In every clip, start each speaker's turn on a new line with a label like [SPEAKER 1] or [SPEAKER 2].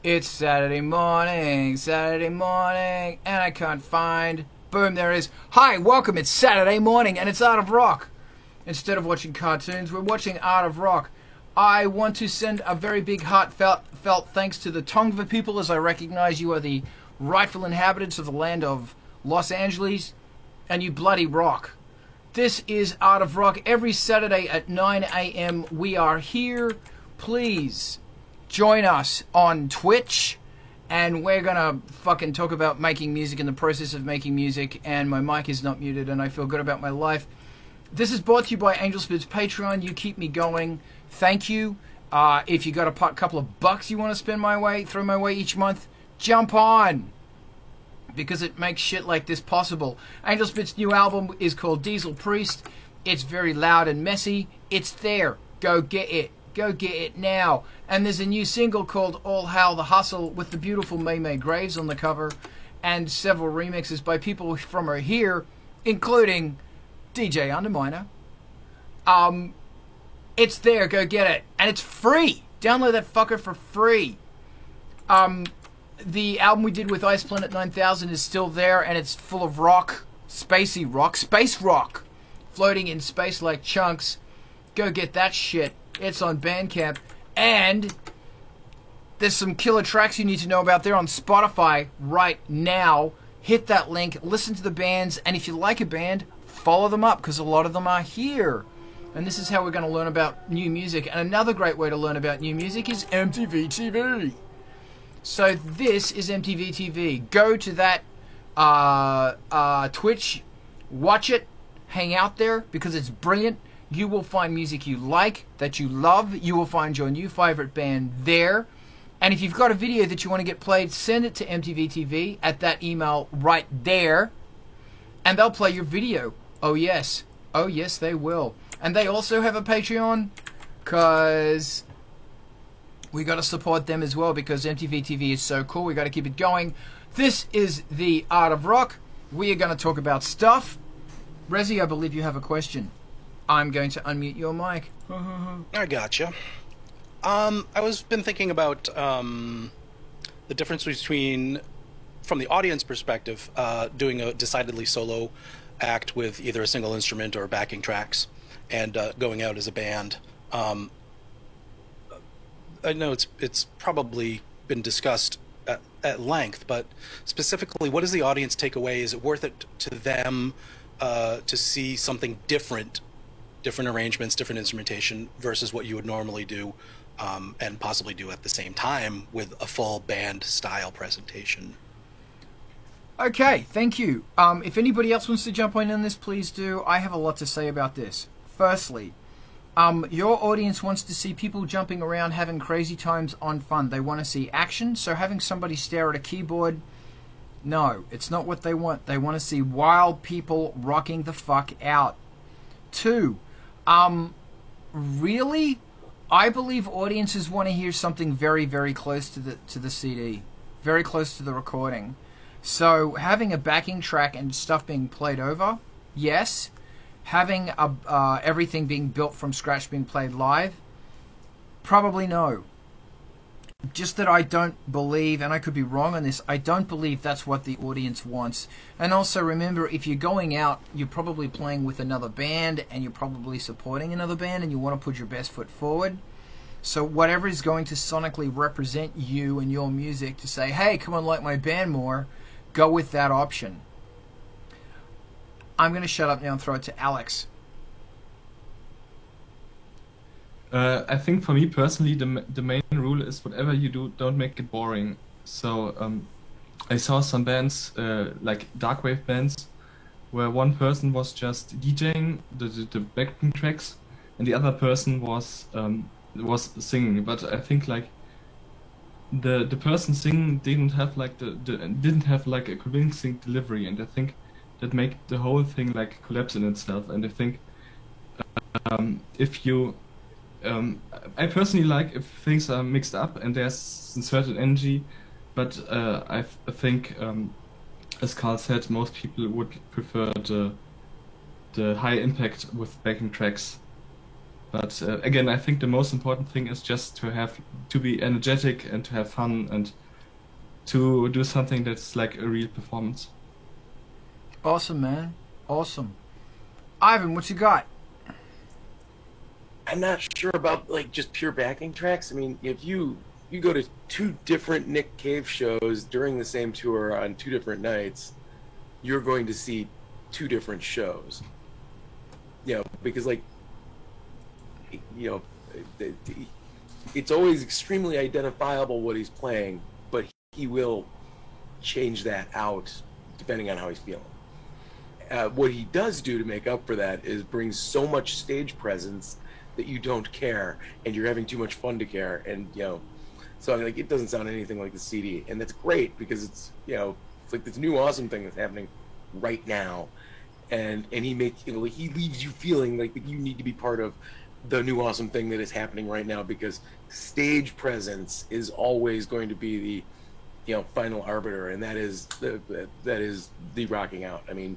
[SPEAKER 1] It's Saturday morning, and I can't find... Boom, there it is. Hi, welcome, it's Saturday morning, and it's Art of Rock. Instead of watching cartoons, we're watching Art of Rock. I want to send a very big heartfelt thanks to the Tongva people, as I recognize you are the rightful inhabitants of the land of Los Angeles, and you bloody rock. This is Art of Rock. Every Saturday at 9 a.m. we are here. Please join us on Twitch, and we're gonna fucking talk about making music and the process of making music, and my mic is not muted and I feel good about my life. This is brought to you by Angel Spit's Patreon. You keep me going. Thank you. If you got a couple of bucks you want to throw my way each month, jump on, because it makes shit like this possible. Angel Spit's new album is called Diesel Priest. It's very loud and messy. It's there. Go get it. Go get it now. And there's a new single called All Hail the Hustle with the beautiful May Graves on the cover, and several remixes by people from here, including DJ Underminer. It's there. Go get it. And it's free. Download that fucker for free. The album we did with Ice Planet 9000 is still there, and it's full of rock, spacey rock, space rock, floating in space like chunks. Go get that shit. It's on Bandcamp, and there's some killer tracks you need to know about there on Spotify right now. Hit that link, listen to the bands, and if you like a band, follow them up, because a lot of them are here. And this is how we're going to learn about new music. And another great way to learn about new music is MTV TV. So this is MTV TV. Go to that Twitch, watch it, hang out there, because it's brilliant. You will find music you like, that you love. You will find your new favorite band there. And if you've got a video that you want to get played, send it to MTV TV at that email right there, and they'll play your video. Oh yes. Oh yes, they will. And they also have a Patreon, because we got to support them as well, because MTV TV is so cool. We got to keep it going. This is the Art of Rock. We are going to talk about stuff. Rezi, I believe you have a question. I'm going to unmute your mic.
[SPEAKER 2] I gotcha. I was been thinking about the difference between, from the audience perspective, doing a decidedly solo act with either a single instrument or backing tracks, and going out as a band. I know it's probably been discussed at length, but specifically, what does the audience take away? Is it worth it to them to see something different arrangements, different instrumentation, versus what you would normally do, and possibly do at the same time with a full band style presentation?
[SPEAKER 1] Okay, thank you. If anybody else wants to jump on this, please do. I have a lot to say about this. Firstly, your audience wants to see people jumping around, having crazy times on fun. They want to see action, so having somebody stare at a keyboard, no, it's not what they want. They want to see wild people rocking the fuck out. Two, really, I believe audiences want to hear something very, very close to the CD, very close to the recording. So having a backing track and stuff being played over, yes. Having everything being built from scratch being played live, probably no. Just that I don't believe, and I could be wrong on this, I don't believe that's what the audience wants. And also remember, if you're going out, you're probably playing with another band, and you're probably supporting another band, and you want to put your best foot forward. So whatever is going to sonically represent you and your music to say, hey, come on, like my band more, go with that option. I'm going to shut up now and throw it to Alex.
[SPEAKER 3] I think for me personally, the main rule is whatever you do, don't make it boring. So I saw some bands, like darkwave bands, where one person was just DJing the backing tracks, and the other person was singing. But I think like the person singing didn't have like a convincing delivery, and I think that make the whole thing like collapse in itself. And I think if you I personally like if things are mixed up and there's a certain energy, but I think, as Carl said, most people would prefer the high impact with backing tracks. But again, I think the most important thing is just to be energetic and to have fun and to do something that's like a real performance.
[SPEAKER 1] Awesome, man. Awesome. Ivan, what you got?
[SPEAKER 4] I'm not sure about like just pure backing tracks. I mean, if you go to 2 different Nick Cave shows during the same tour on 2 different nights, you're going to see 2 different shows. You know, because like, you know, it's always extremely identifiable what he's playing, but he will change that out depending on how he's feeling. What he does do to make up for that is bring so much stage presence that you don't care, and you're having too much fun to care, and you know, so I mean, like, it doesn't sound anything like the CD, and that's great because it's, you know, it's like this new awesome thing that's happening right now, and he makes, you know, he leaves you feeling like that you need to be part of the new awesome thing that is happening right now, because stage presence is always going to be the, you know, final arbiter, and that is the rocking out. I mean,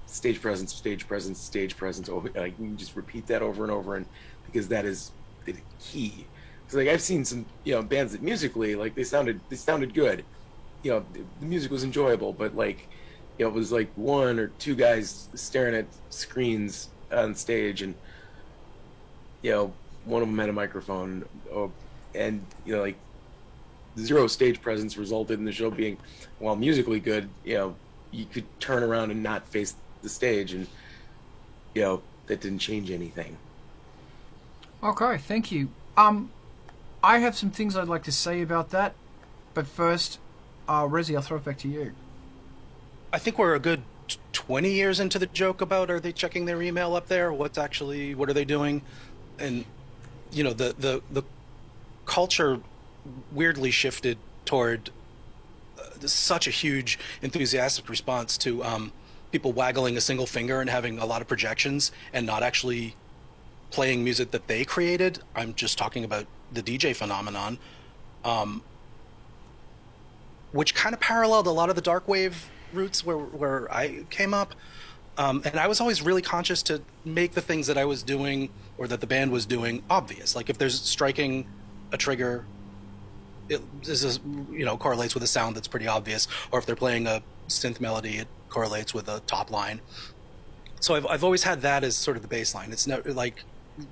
[SPEAKER 4] stage presence, stage presence, stage presence. Like, you can just repeat that over and over, and because that is the key. Because like, I've seen some, you know, bands that musically, like, they sounded good. You know, the music was enjoyable, but like, you know, it was like 1 or 2 guys staring at screens on stage, and you know, one of them had a microphone, and you know, like, 0 stage presence resulted in the show being, while musically good, you know, you could turn around and not face the stage, and you know, that didn't change anything.
[SPEAKER 1] Okay, thank you. I have some things I'd like to say about that, but first, Rezi, I'll throw it back to you.
[SPEAKER 2] I think we're a good 20 years into the joke about, are they checking their email up there? What are they doing? And you know, the culture weirdly shifted toward such a huge enthusiastic response to people waggling a single finger and having a lot of projections and not actually playing music that they created. I'm just talking about the DJ phenomenon, which kind of paralleled a lot of the dark wave roots where I came up. And I was always really conscious to make the things that I was doing or that the band was doing obvious. Like, if there's striking a trigger, it is, you know, correlates with a sound that's pretty obvious. Or if they're playing a synth melody, it correlates with a top line. So I've always had that as sort of the baseline. It's not like,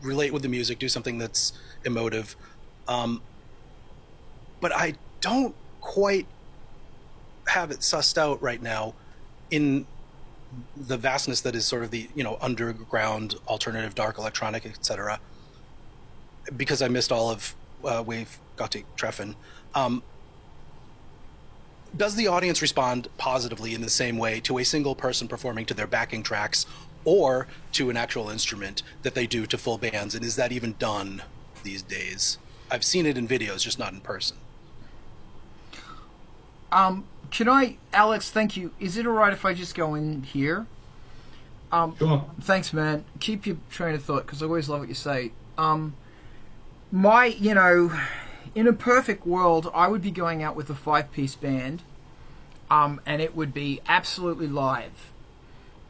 [SPEAKER 2] relate with the music, do something that's emotive. But I don't quite have it sussed out right now in the vastness that is sort of the, you know, underground alternative dark electronic, etc. Because I missed all of Wave Gothic Treffen. Does the audience respond positively in the same way to a single person performing to their backing tracks or to an actual instrument that they do to full bands? And is that even done these days? I've seen it in videos, just not in person.
[SPEAKER 1] Can I, Alex, thank you. Is it all right if I just go in here?
[SPEAKER 3] Sure.
[SPEAKER 1] Thanks, man. Keep your train of thought, because I always love what you say. You know, in a perfect world, I would be going out with a 5-piece band, and it would be absolutely live.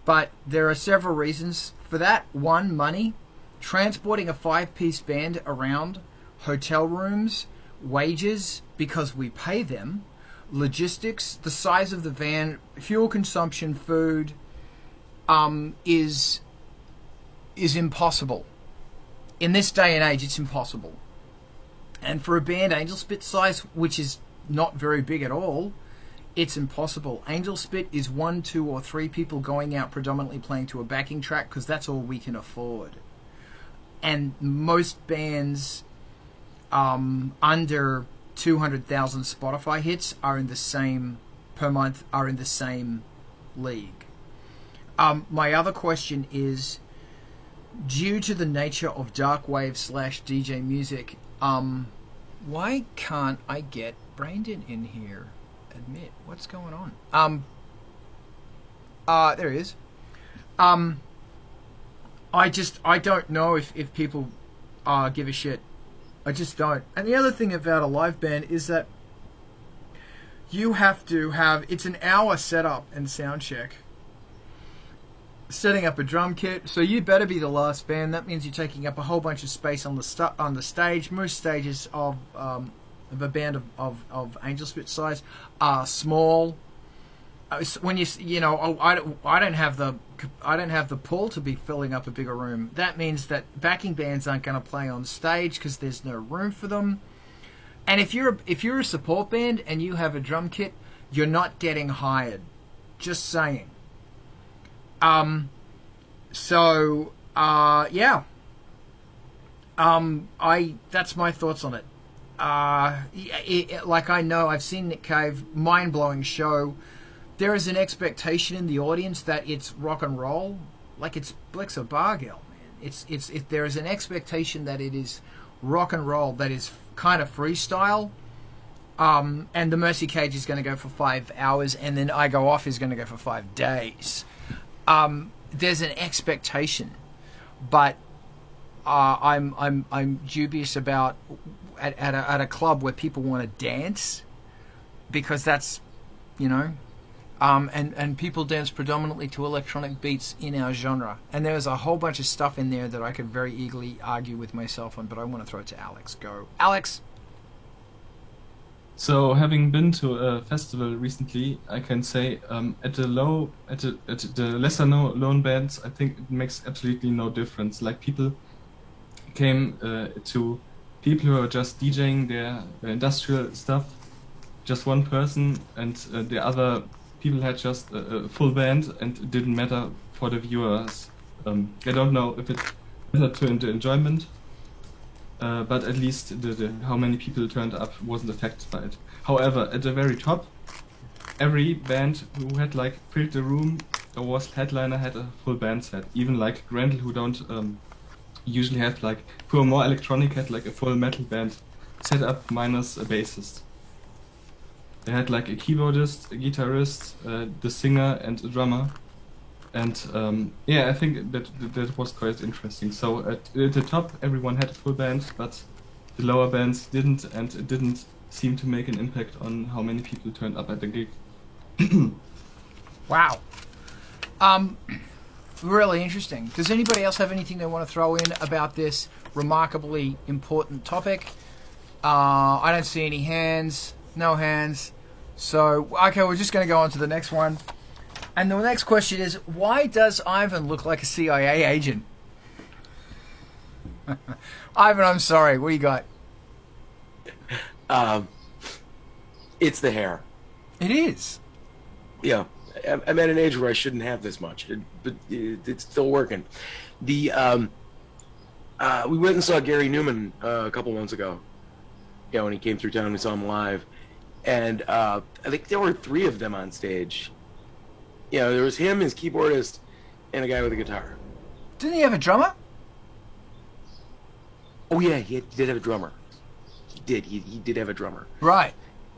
[SPEAKER 1] But there are several reasons for that. One, money. Transporting a 5-piece band around, hotel rooms, wages, because we pay them, logistics, the size of the van, fuel consumption, food, is impossible. In this day and age, it's impossible. And for a band Angel Spit size, which is not very big at all, it's impossible. Angel Spit is 1, 2, or 3 people going out predominantly playing to a backing track, because that's all we can afford. And most bands under 200,000 Spotify hits are in the same per month, are in the same league. My other question is, due to the nature of dark wave / DJ music, why can't I get Brandon in here? Admit, what's going on? There he is. I don't know if people give a shit. I just don't. And the other thing about a live band is that you have to have, it's an hour setup and sound check. setting up a drum kit. So you better be the last band. That means you're taking up a whole bunch of space on the stage. Most stages of a band of Angel Spit size are small. When I don't have the pull to be filling up a bigger room. That means that backing bands aren't going to play on stage because there's no room for them. And if you're a support band and you have a drum kit, you're not getting hired. Just saying. Yeah. That's my thoughts on it. I know I've seen Nick Cave, mind-blowing show. There is an expectation in the audience that it's rock and roll, like it's Blixer Bargill, man. There is an expectation that it is rock and roll, that is kind of freestyle. And the Mercy Cage is going to go for 5 hours, and then I Go Off is going to go for 5 days. There's an expectation, but I'm dubious about at a club where people want to dance, because that's, and people dance predominantly to electronic beats in our genre, and there's a whole bunch of stuff in there that I could very eagerly argue with myself on, but I want to throw it to Alex. Go, Alex.
[SPEAKER 3] So, having been to a festival recently, I can say at the lesser known bands, I think it makes absolutely no difference. Like, people came to people who are just DJing their industrial stuff, just one person, and the other people had just a full band, and it didn't matter for the viewers. I don't know if it mattered to the enjoyment. But at least how many people turned up wasn't affected by it. However, at the very top, every band who had filled the room or was headliner had a full band set. Even Grendel, who don't usually have who are more electronic, had a full metal band set up minus a bassist. They had a keyboardist, a guitarist, the singer, and a drummer. And I think that was quite interesting. So at the top, everyone had a full band, but the lower bands didn't, and it didn't seem to make an impact on how many people turned up at the gig.
[SPEAKER 1] Wow. Really interesting. Does anybody else have anything they want to throw in about this remarkably important topic? I don't see any hands. No hands. So, okay, we're just going to go on to the next one. And the next question is, why does Ivan look like a CIA agent? Ivan, I'm sorry. What do you got?
[SPEAKER 4] It's the hair.
[SPEAKER 1] It is.
[SPEAKER 4] Yeah. I'm at an age where I shouldn't have this much, but it's still working. We went and saw Gary Newman a couple months ago. Yeah, when he came through town, we saw him live. And I think there were 3 of them on stage. There was him, his keyboardist, and a guy with a guitar.
[SPEAKER 1] Didn't he have a drummer?
[SPEAKER 4] Oh yeah, he did have a drummer. He did. He did have a drummer.
[SPEAKER 1] Right.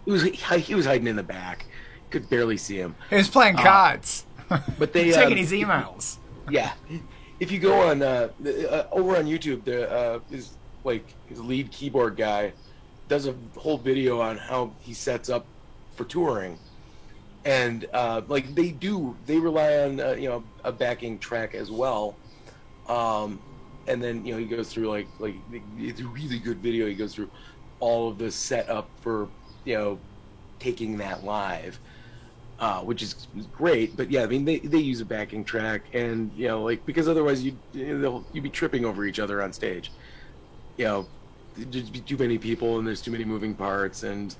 [SPEAKER 4] He was hiding in the back. Could barely see him.
[SPEAKER 1] He was playing cards.
[SPEAKER 4] But they
[SPEAKER 1] checking his emails.
[SPEAKER 4] Yeah. If you go on over on YouTube, his lead keyboard guy does a whole video on how he sets up for touring. And they rely on a backing track as well, and then he goes through it's a really good video. He goes through all of the setup for taking that live, which is great. But yeah, I mean they use a backing track, and because otherwise you'd be tripping over each other on stage. There'd be too many people and there's too many moving parts, and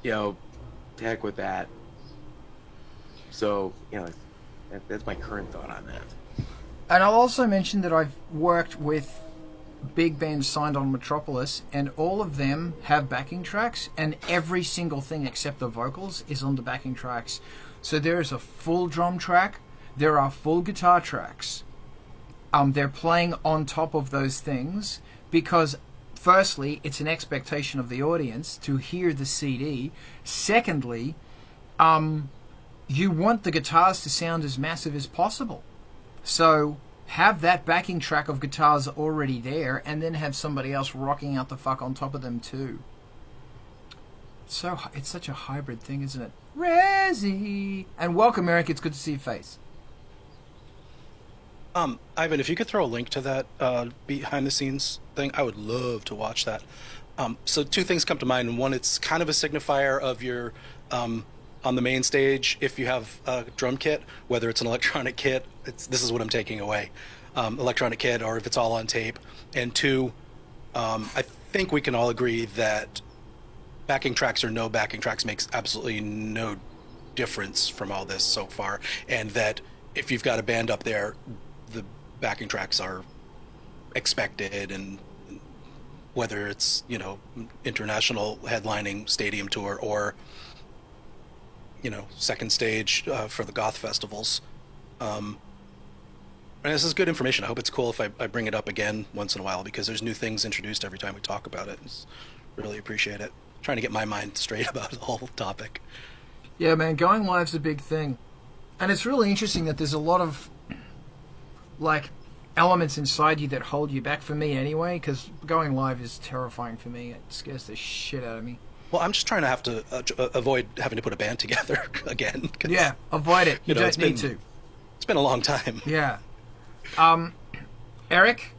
[SPEAKER 4] heck with that. So, that's my current thought on that.
[SPEAKER 1] And I'll also mention that I've worked with big bands signed on Metropolis, and all of them have backing tracks, and every single thing except the vocals is on the backing tracks. So there is a full drum track, there are full guitar tracks. They're playing on top of those things because, firstly, it's an expectation of the audience to hear the CD. Secondly, you want the guitars to sound as massive as possible. So have that backing track of guitars already there, and then have somebody else rocking out the fuck on top of them too. So it's such a hybrid thing, isn't it? Rezzy! And welcome, Eric. It's good to see your face.
[SPEAKER 2] Ivan, if you could throw a link to that behind the scenes thing, I would love to watch that. So two things come to mind. One, it's kind of a signifier of your on the main stage. If you have a drum kit, whether it's an electronic kit, this is what I'm taking away, electronic kit, or if it's all on tape. And two, I think we can all agree that backing tracks or no backing tracks makes absolutely no difference from all this so far, and that if you've got a band up there, the backing tracks are expected, and whether it's, you know, international headlining stadium tour or, you know, second stage for the goth festivals. And this is good information. I hope it's cool if I bring it up again once in a while, because there's new things introduced every time we talk about it. Really appreciate it. Trying to get my mind straight about the whole topic.
[SPEAKER 1] Yeah, man, going live's a big thing. And it's really interesting that there's a lot of, like, elements inside you that hold you back, for me anyway, because going live is terrifying for me. It scares the shit out of me.
[SPEAKER 2] Well, I'm just trying to have to avoid having to put a band together again.
[SPEAKER 1] Yeah, avoid it. You don't need to.
[SPEAKER 2] It's been a long time.
[SPEAKER 1] Yeah. Eric?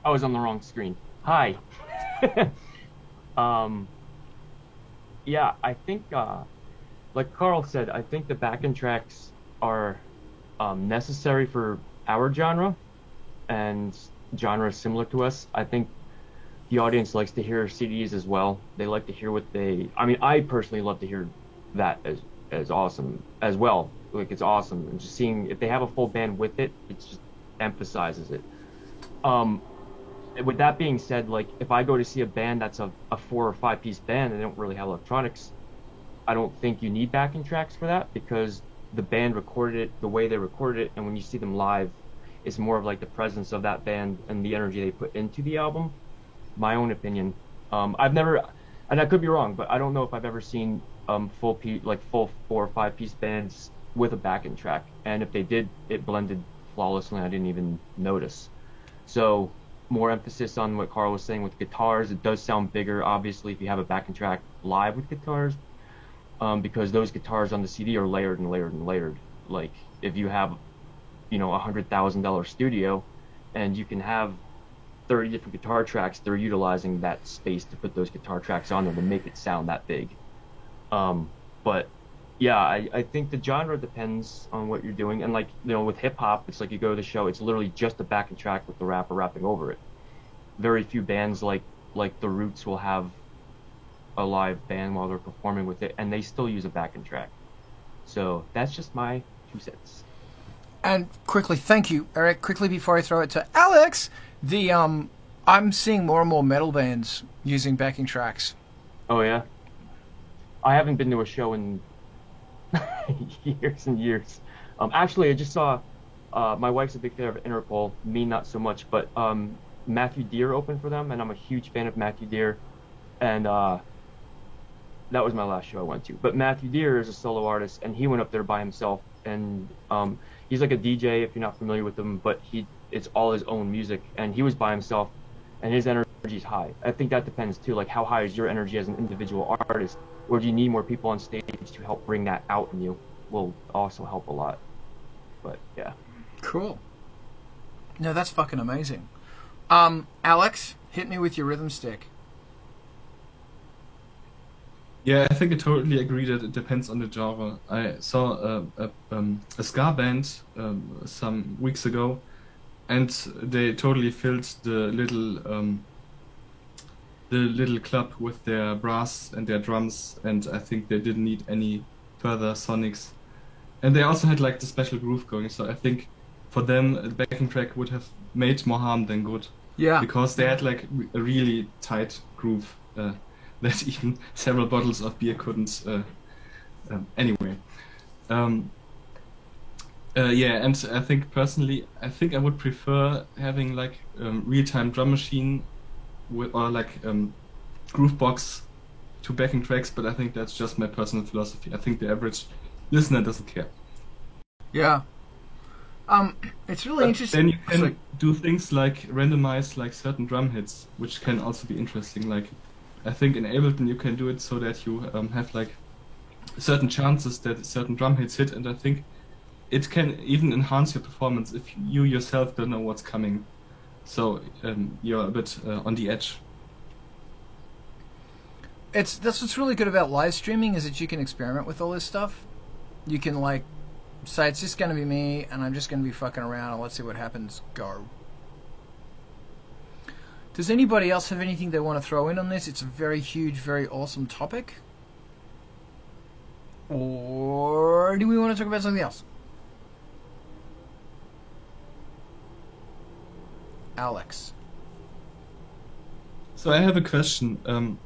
[SPEAKER 5] I was on the wrong screen. Hi. Yeah, I think, like Carl said, I think the backing tracks are necessary for our genre and genres similar to us. I think the audience likes to hear CDs as well. They like to hear I personally love to hear that as awesome as well. Like, it's awesome. And just seeing if they have a full band with it, it just emphasizes it. With that being said, like, if I go to see a band that's a 4 or 5 piece band and they don't really have electronics, I don't think you need backing tracks for that, because the band recorded it the way they recorded it, and when you see them live, it's more of like the presence of that band and the energy they put into the album. My own opinion. I've never, and I could be wrong, but I don't know if I've ever seen full 4 or 5 piece bands with a backing track, and if they did, it blended flawlessly. I didn't even notice. So more emphasis on what Carl was saying with guitars. It does sound bigger, obviously, if you have a backing track live with guitars, because those guitars on the CD are layered and layered and layered. Like, if you have, you know, $100,000 studio, and you can have 30 different guitar tracks, they're utilizing that space to put those guitar tracks on there to make it sound that big. But yeah, I think the genre depends on what you're doing. And, like, you know, with hip hop, it's like you go to the show, it's literally just a backing track with the rapper rapping over it. Very few bands like The Roots will have a live band while they're performing with it, and they still use a backing track. So that's just my 2 cents.
[SPEAKER 1] And quickly, thank you, Eric. Quickly before I throw it to Alex, I'm seeing more and more metal bands using backing tracks.
[SPEAKER 5] Oh yeah, I haven't been to a show in years and years. Actually, I just saw. My wife's a big fan of Interpol. Me, not so much. But Matthew Deere opened for them, and I'm a huge fan of Matthew Deere. And that was my last show I went to. But Matthew Deere is a solo artist, and he went up there by himself. And he's like a DJ, if you're not familiar with him. But it's all his own music, and he was by himself, and his energy is high. I think that depends too. Like, how high is your energy as an individual artist? Or do you need more people on stage to help bring that out in you? Will also help a lot. But yeah.
[SPEAKER 1] Cool. No, that's fucking amazing. Alex, hit me with your rhythm stick.
[SPEAKER 3] Yeah, I think I totally agree that it depends on the genre. I saw a ska band some weeks ago, and they totally filled the little club with their brass and their drums, and I think they didn't need any further sonics. And they also had like the special groove going, so I think for them a backing track would have made more harm than good.
[SPEAKER 1] Yeah.
[SPEAKER 3] Because they had like a really tight groove that even several bottles of beer couldn't. Anyway. Yeah, and I think personally, I would prefer having like real-time drum machine or like Groovebox to backing tracks, but I think that's just my personal philosophy. I think the average listener doesn't care.
[SPEAKER 1] Yeah. It's really interesting.
[SPEAKER 3] Then you can do things like randomize like certain drum hits, which can also be interesting. Like I think in Ableton you can do it so that you have like certain chances that certain drum hits hit, and I think it can even enhance your performance if you yourself don't know what's coming. So you're a bit on the edge.
[SPEAKER 1] That's what's really good about live streaming, is that you can experiment with all this stuff. You can like say it's just going to be me and I'm just going to be fucking around and let's see what happens. Go. Does anybody else have anything they want to throw in on this? It's a very huge, very awesome topic. Or do we want to talk about something else? Alex.
[SPEAKER 3] So I have a question.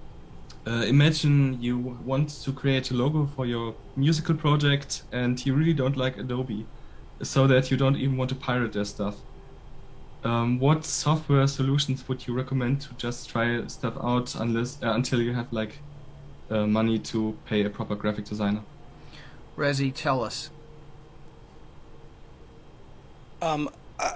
[SPEAKER 3] Imagine you want to create a logo for your musical project and you really don't like Adobe, so that you don't even want to pirate their stuff. What software solutions would you recommend to just try stuff out until you have like money to pay a proper graphic designer?
[SPEAKER 1] Rezi, tell us.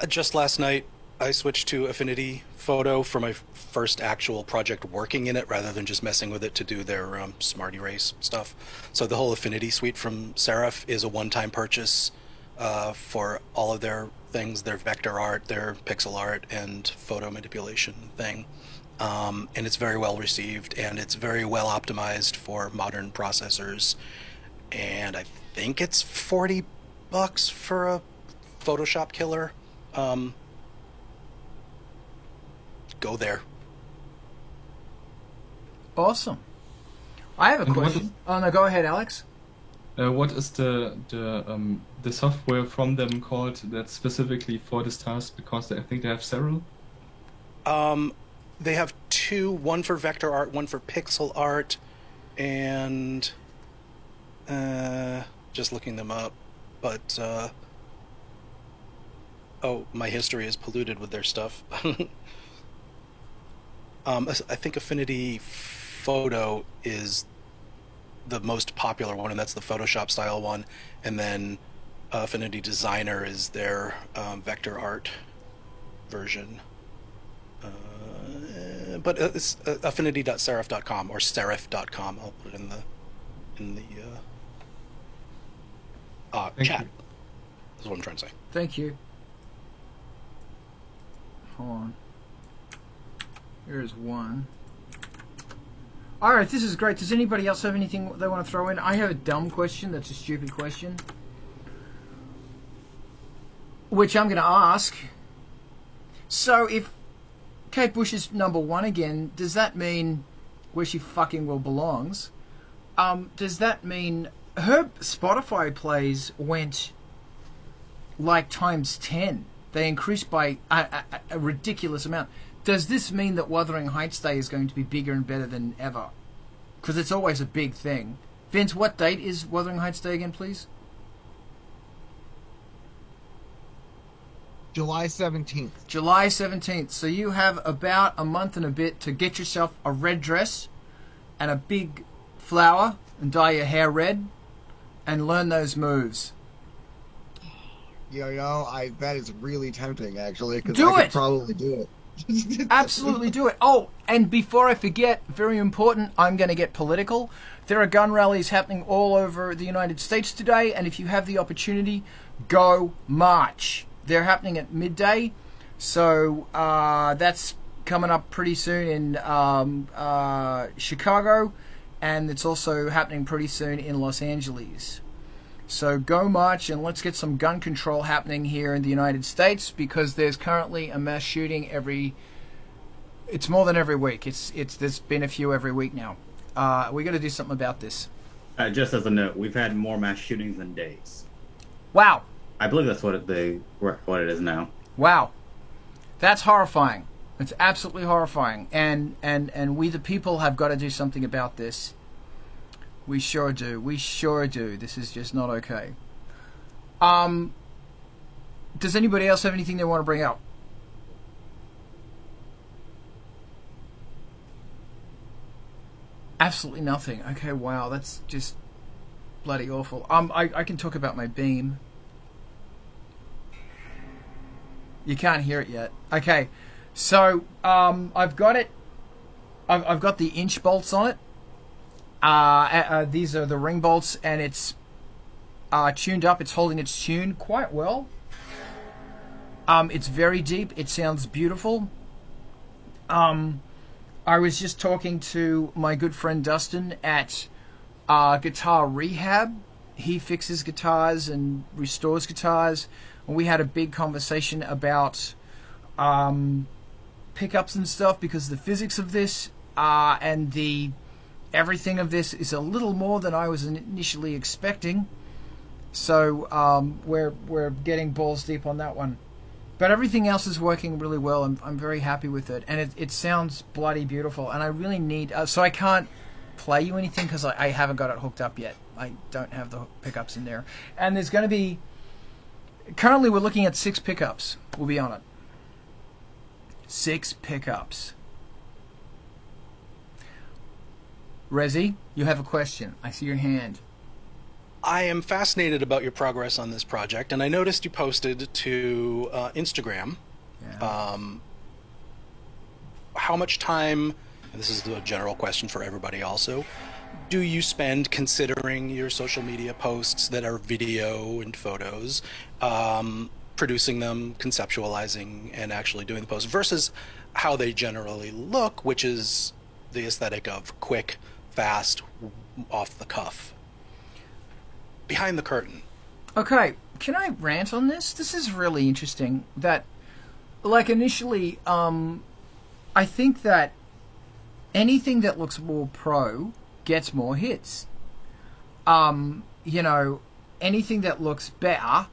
[SPEAKER 2] Just last night, I switched to Affinity Photo for my first actual project working in it, rather than just messing with it to do their Smart Erase stuff. So the whole Affinity suite from Serif is a one-time purchase for all of their things, their vector art, their pixel art, and photo manipulation thing. And it's very well received, and it's very well optimized for modern processors. And I think it's $40 for a Photoshop killer. Go there.
[SPEAKER 1] Awesome. I have a
[SPEAKER 3] And what
[SPEAKER 1] question. Oh no, go ahead, Alex.
[SPEAKER 3] What is the software from them called that's specifically for this task? Because I think they have several.
[SPEAKER 2] They have two, one for vector art, one for pixel art, and just looking them up, but oh, my history is polluted with their stuff. I think Affinity Photo is the most popular one, and that's the Photoshop style one, and then Affinity Designer is their vector art version. But it's affinity.serif.com or serif.com. I'll put it in the chat.
[SPEAKER 3] You.
[SPEAKER 2] That's what I'm trying to say.
[SPEAKER 1] Thank you. Hold on. Here's one. Alright, this is great. Does anybody else have anything they want to throw in? I have a dumb question that's a stupid question, which I'm going to ask. So if Kate Bush is #1 again, does that mean where she fucking well belongs? Does that mean her Spotify plays went like times 10? They increased by a ridiculous amount. Does this mean that Wuthering Heights Day is going to be bigger and better than ever? Because it's always a big thing. Vince, what date is Wuthering Heights Day again, please?
[SPEAKER 6] July 17th.
[SPEAKER 1] July 17th. So you have about a month and a bit to get yourself a red dress and a big flower and dye your hair red and learn those moves.
[SPEAKER 6] That is really tempting, actually, because
[SPEAKER 1] Do
[SPEAKER 6] I
[SPEAKER 1] it!
[SPEAKER 6] could probably do it.
[SPEAKER 1] Absolutely do it. Oh, and before I forget, very important, I'm going to get political. There are gun rallies happening all over the United States today, and if you have the opportunity, go march. They're happening at midday, so that's coming up pretty soon in Chicago, and it's also happening pretty soon in Los Angeles. So go march and let's get some gun control happening here in the United States, because there's currently a mass shooting it's more than every week. There's been a few every week now. We got to do something about this.
[SPEAKER 7] Just as a note, we've had more mass shootings than days.
[SPEAKER 1] Wow.
[SPEAKER 7] I believe that's what it is now.
[SPEAKER 1] Wow. That's horrifying. It's absolutely horrifying. And we the people have got to do something about this. We sure do. We sure do. This is just not okay. Does anybody else have anything they want to bring up? Absolutely nothing. Okay, wow. That's just bloody awful. I can talk about my beam. You can't hear it yet. Okay. So, I've got it I've got the inch bolts on it. These are the ring bolts, and it's tuned up. It's holding its tune quite well. It's very deep. It sounds beautiful. I was just talking to my good friend Dustin at Guitar Rehab. He fixes guitars and restores guitars. And we had a big conversation about pickups and stuff, because the physics of this and the everything of this is a little more than I was initially expecting. So we're getting balls deep on that one. But everything else is working really well. I'm very happy with it, and it sounds bloody beautiful. And I really need so I can't play you anything because I haven't got it hooked up yet. I don't have the pickups in there. And there's going to be, currently we're looking at 6 pickups will be on it. 6 pickups. Rezi, you have a question. I see your hand.
[SPEAKER 2] I am fascinated about your progress on this project, and I noticed you posted to Instagram.
[SPEAKER 1] Yeah.
[SPEAKER 2] How much time, and this is a general question for everybody also, do you spend considering your social media posts that are video and photos, producing them, conceptualizing, and actually doing the post, versus how they generally look, which is the aesthetic of quick, fast, off the cuff? Behind the curtain.
[SPEAKER 1] Okay, can I rant on this? This is really interesting. That, like, initially, I think that anything that looks more pro gets more hits. You know, anything that looks better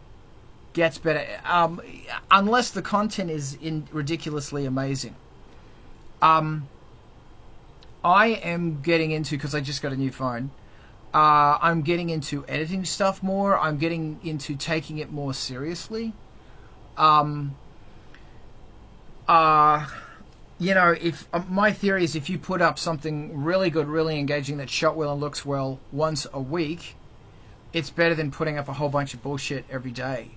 [SPEAKER 1] gets better, unless the content is ridiculously amazing. I am getting into, because I just got a new phone, I'm getting into editing stuff more. I'm getting into taking it more seriously. You know, if my theory is, if you put up something really good, really engaging, that's shot well and looks well once a week, it's better than putting up a whole bunch of bullshit every day.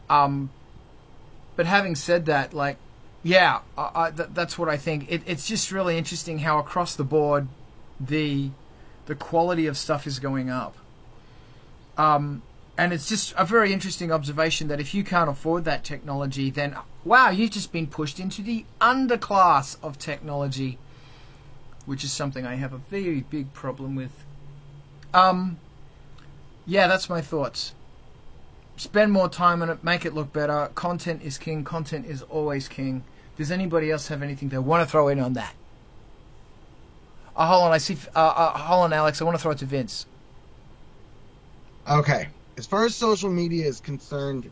[SPEAKER 1] But having said that, like, yeah, that's what I think. It's just really interesting how across the board the quality of stuff is going up. And it's just a very interesting observation that if you can't afford that technology, then, wow, you've just been pushed into the underclass of technology, which is something I have a very big problem with. Yeah, that's my thoughts. Spend more time on it, make it look better. Content is king. Content is always king. Does anybody else have anything they want to throw in on that? Hold on, I see. Hold on, Alex. I want to throw it to Vince.
[SPEAKER 6] Okay. As far as social media is concerned,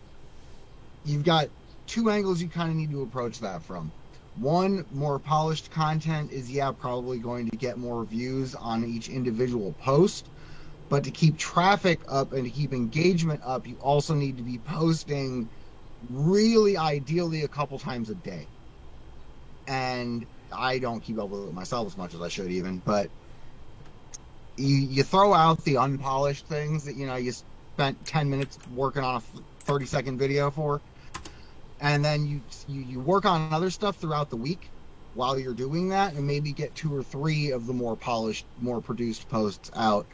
[SPEAKER 6] you've got 2 angles you kind of need to approach that from. One, more polished content is, probably going to get more views on each individual post. But to keep traffic up and to keep engagement up, you also need to be posting really ideally a couple times a day. And I don't keep up with it myself as much as I should even, but you throw out the unpolished things that, you spent 10 minutes working on a 30-second video for, and then you work on other stuff throughout the week while you're doing that, and maybe get 2 or 3 of the more polished, more produced posts out,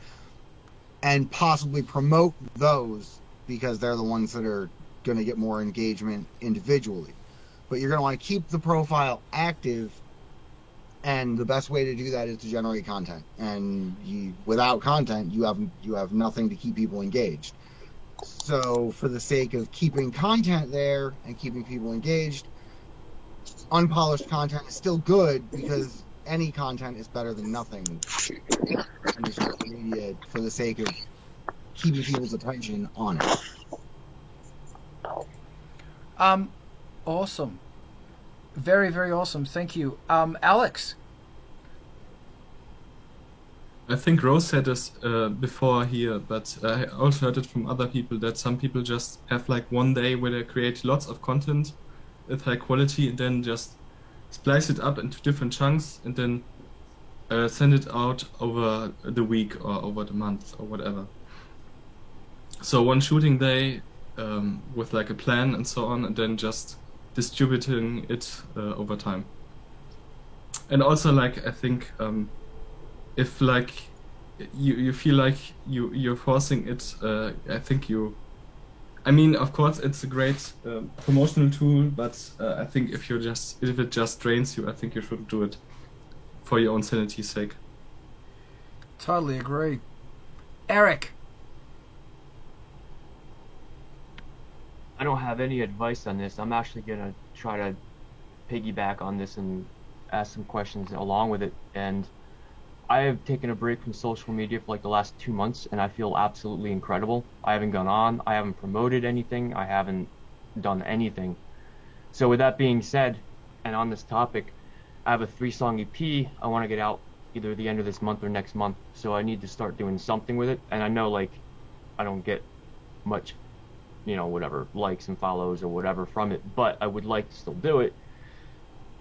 [SPEAKER 6] and possibly promote those, because they're the ones that are going to get more engagement individually. But you're going to want to keep the profile active, and the best way to do that is to generate content. And without content, you have nothing to keep people engaged. So for the sake of keeping content there and keeping people engaged, unpolished content is still good, because any content is better than nothing on your social media, for the sake of keeping people's attention on it.
[SPEAKER 1] Awesome. Very, very awesome. Thank you. Alex?
[SPEAKER 3] I think Rose said this before here, but I also heard it from other people that some people just have like one day where they create lots of content with high quality and then just splice it up into different chunks and then send it out over the week or over the month or whatever. So one shooting day with like a plan and so on, and then just distributing it over time. And also, like, I think if like you feel like you're forcing it, I think you. I mean, of course, it's a great promotional tool, but I think if it just drains you, I think you shouldn't do it for your own sanity's sake.
[SPEAKER 1] Totally agree. Eric.
[SPEAKER 5] I don't have any advice on this. I'm actually gonna try to piggyback on this and ask some questions along with it. And I have taken a break from social media for like the last 2 months, and I feel absolutely incredible. I haven't gone on, I haven't promoted anything, I haven't done anything. So with that being said, and on this topic, I have a 3-song EP I want to get out either the end of this month or next month. So I need to start doing something with it. And I know like I don't get much, whatever, likes and follows or whatever from it, but I would like to still do it.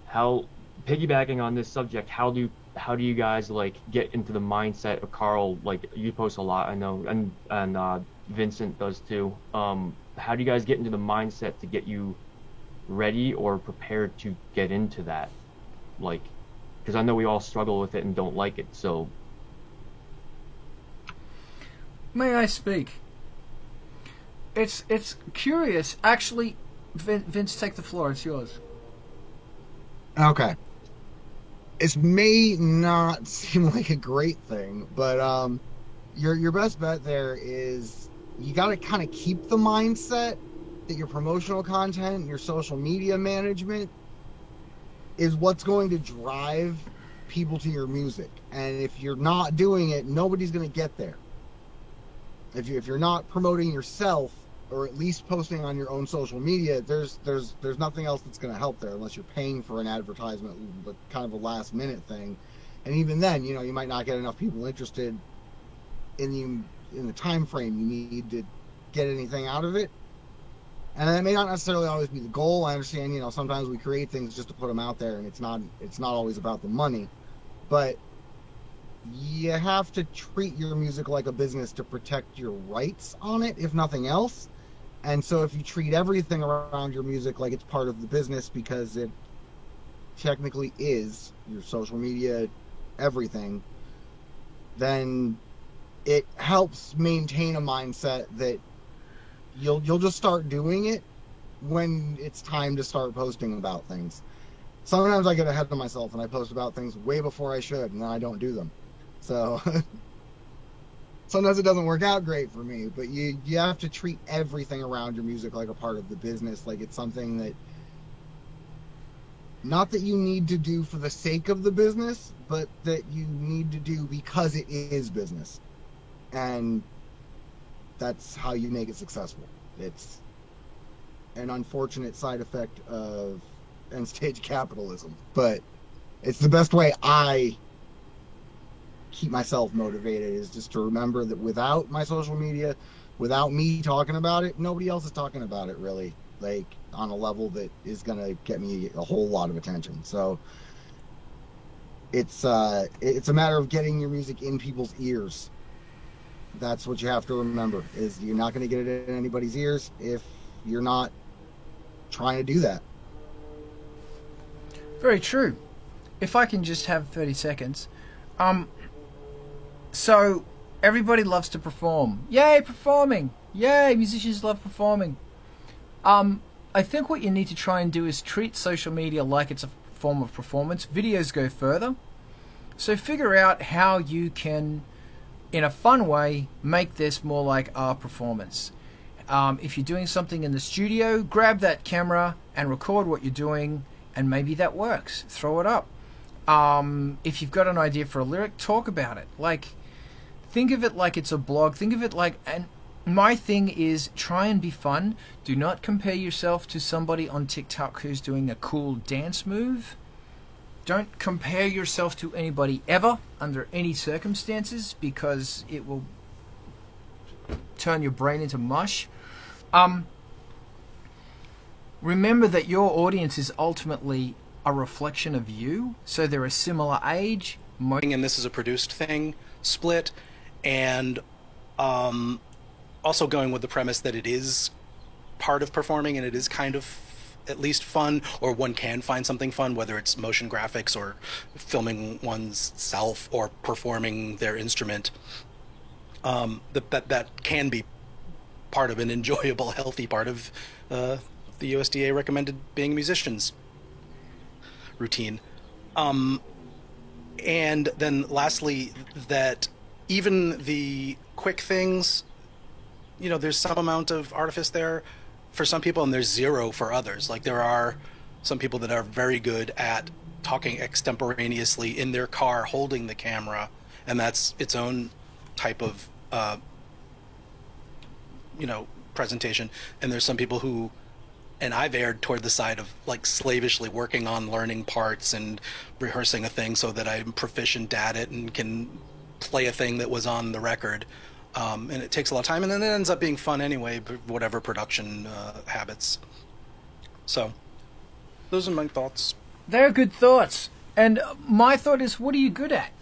[SPEAKER 5] How, piggybacking on this subject, how do you guys like get into the mindset of Carl? Like, you post a lot, I know, and Vincent does too. How do you guys get into the mindset to get you ready or prepared to get into that? Like, because I know we all struggle with it and don't like it. So,
[SPEAKER 1] may I speak? It's curious, actually. Vince, take the floor. It's yours.
[SPEAKER 6] Okay. It may not seem like a great thing, but your best bet there is you got to kind of keep the mindset that your promotional content and your social media management is what's going to drive people to your music. And if you're not doing it, nobody's going to get there. If you're not promoting yourself, or at least posting on your own social media, there's nothing else that's going to help there unless you're paying for an advertisement, but kind of a last minute thing. And even then, you might not get enough people interested in the time frame you need to get anything out of it. And that may not necessarily always be the goal. I understand, sometimes we create things just to put them out there, and it's not always about the money. But you have to treat your music like a business to protect your rights on it, if nothing else. And so if you treat everything around your music like it's part of the business, because it technically is, your social media, everything, then it helps maintain a mindset that you'll just start doing it when it's time to start posting about things. Sometimes I get ahead of myself and I post about things way before I should, and then I don't do them. So sometimes it doesn't work out great for me, but you have to treat everything around your music like a part of the business, like it's something that, not that you need to do for the sake of the business, but that you need to do because it is business. And that's how you make it successful. It's an unfortunate side effect of end stage capitalism, but it's the best way I keep myself motivated, is just to remember that without my social media, without me talking about it, nobody else is talking about it really, like on a level that is going to get me a whole lot of attention. So it's a matter of getting your music in people's ears. That's what you have to remember, is you're not going to get it in anybody's ears if you're not trying to do that.
[SPEAKER 1] Very true. If I can just have 30 seconds. So, everybody loves to perform. Yay, performing! Yay, musicians love performing. I think what you need to try and do is treat social media like it's a form of performance. Videos go further. So figure out how you can, in a fun way, make this more like a performance. If you're doing something in the studio, grab that camera and record what you're doing, and maybe that works. Throw it up. If you've got an idea for a lyric, talk about it. Like, think of it like it's a blog. Think of it like, and my thing is, try and be fun. Do not compare yourself to somebody on TikTok who's doing a cool dance move. Don't compare yourself to anybody ever, under any circumstances, because it will turn your brain into mush. Remember that your audience is ultimately a reflection of you, so they're a similar age.
[SPEAKER 2] And this is a produced thing, split, and also going with the premise that it is part of performing and it is kind of at least fun, or one can find something fun, whether it's motion graphics or filming one's self or performing their instrument. That can be part of an enjoyable, healthy part of the USDA recommended being musicians routine. And then lastly, that even the quick things, you know, there's some amount of artifice there for some people and there's zero for others. Like there are some people that are very good at talking extemporaneously in their car holding the camera, and that's its own type of presentation. And there's some people who, and I've erred toward the side of like slavishly working on learning parts and rehearsing a thing so that I'm proficient at it and can play a thing that was on the record. And it takes a lot of time, and then it ends up being fun anyway, whatever production habits. So those are my thoughts.
[SPEAKER 1] They're good thoughts. And my thought is, what are you good at?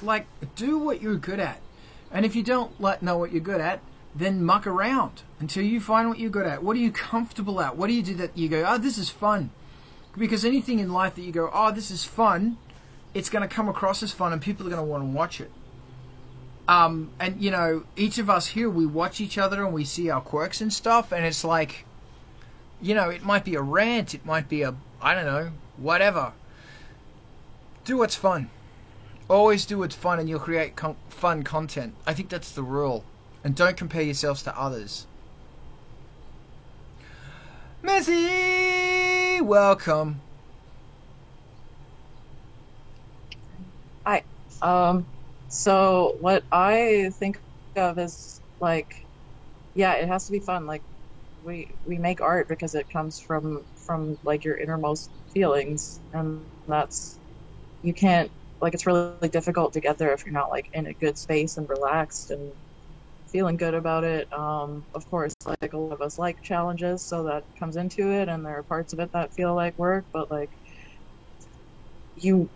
[SPEAKER 1] Like, do what you're good at. And if you don't know what you're good at, then muck around until you find what you're good at. What are you comfortable at? What do you do that you go, oh, this is fun? Because anything in life that you go, oh, this is fun, it's going to come across as fun and people are going to want to watch it. And, you know, each of us here, we watch each other and we see our quirks and stuff, and it's like, you know, it might be a rant, it might be a, I don't know, whatever. Do what's fun. Always do what's fun and you'll create fun content. I think that's the rule. And don't compare yourselves to others. Missy, welcome.
[SPEAKER 8] Hi. So what I think of is like, yeah, it has to be fun. Like, we make art because it comes from like your innermost feelings, and that's, you can't, like, it's really difficult to get there if you're not like in a good space and relaxed and feeling good about it. Of course, like, a lot of us like challenges, so that comes into it, and there are parts of it that feel like work, but like, you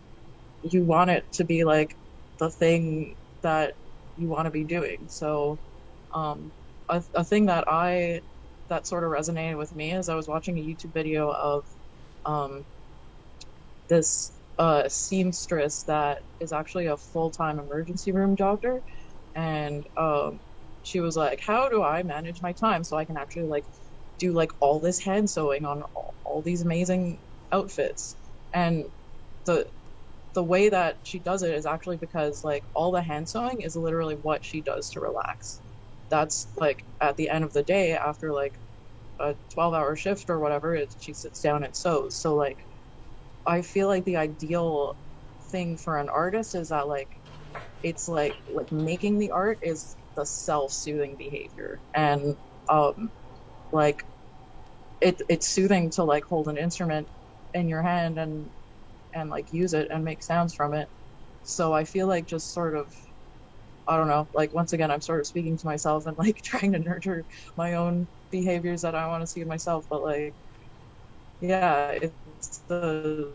[SPEAKER 8] want it to be like the thing that you want to be doing. So a thing that sort of resonated with me is I was watching a YouTube video of this seamstress that is actually a full-time emergency room doctor, and she was like, how do I manage my time so I can actually like do like all this hand sewing on all these amazing outfits? And the way that she does it is actually because like all the hand sewing is literally what she does to relax. That's like at the end of the day, after like a 12-hour shift or whatever, she sits down and sews. So like, I feel like the ideal thing for an artist is that like, it's like making the art is the self-soothing behavior, and like it's soothing to like hold an instrument in your hand and like use it and make sounds from it. So I feel like just sort of, I don't know, like once again I'm sort of speaking to myself and like trying to nurture my own behaviors that I want to see in myself, but like, yeah, it's the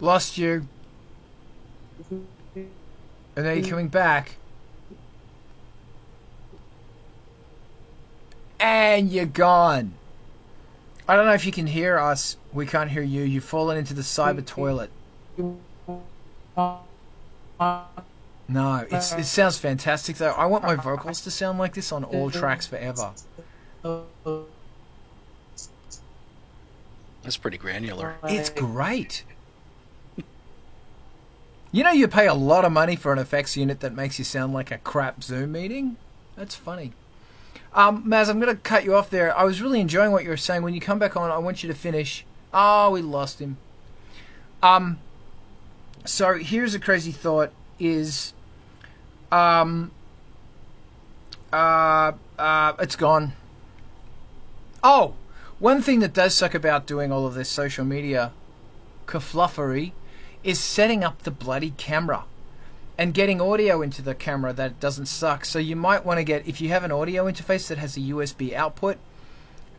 [SPEAKER 1] Lost you. And then you're coming back. And you're gone. I don't know if you can hear us. We can't hear you. You've fallen into the cyber toilet. No, it sounds fantastic though. I want my vocals to sound like this on all tracks forever.
[SPEAKER 2] That's pretty granular.
[SPEAKER 1] It's great. You know, you pay a lot of money for an effects unit that makes you sound like a crap Zoom meeting? That's funny. Maz, I'm going to cut you off there. I was really enjoying what you were saying. When you come back on, I want you to finish. Oh, we lost him. So here's a crazy thought is, it's gone. Oh, one thing that does suck about doing all of this social media kerfluffery is setting up the bloody camera and getting audio into the camera that doesn't suck. So you might want to get, if you have an audio interface that has a USB output,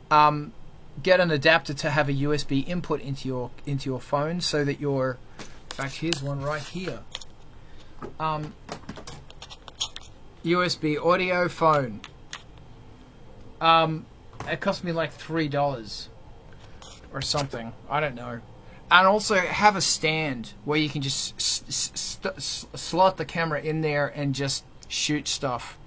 [SPEAKER 1] get an adapter to have a USB input into your phone so that your, in fact, here's one right here. USB audio phone. It cost me like $3 or something. I don't know. And also have a stand where you can just slot the camera in there and just shoot stuff.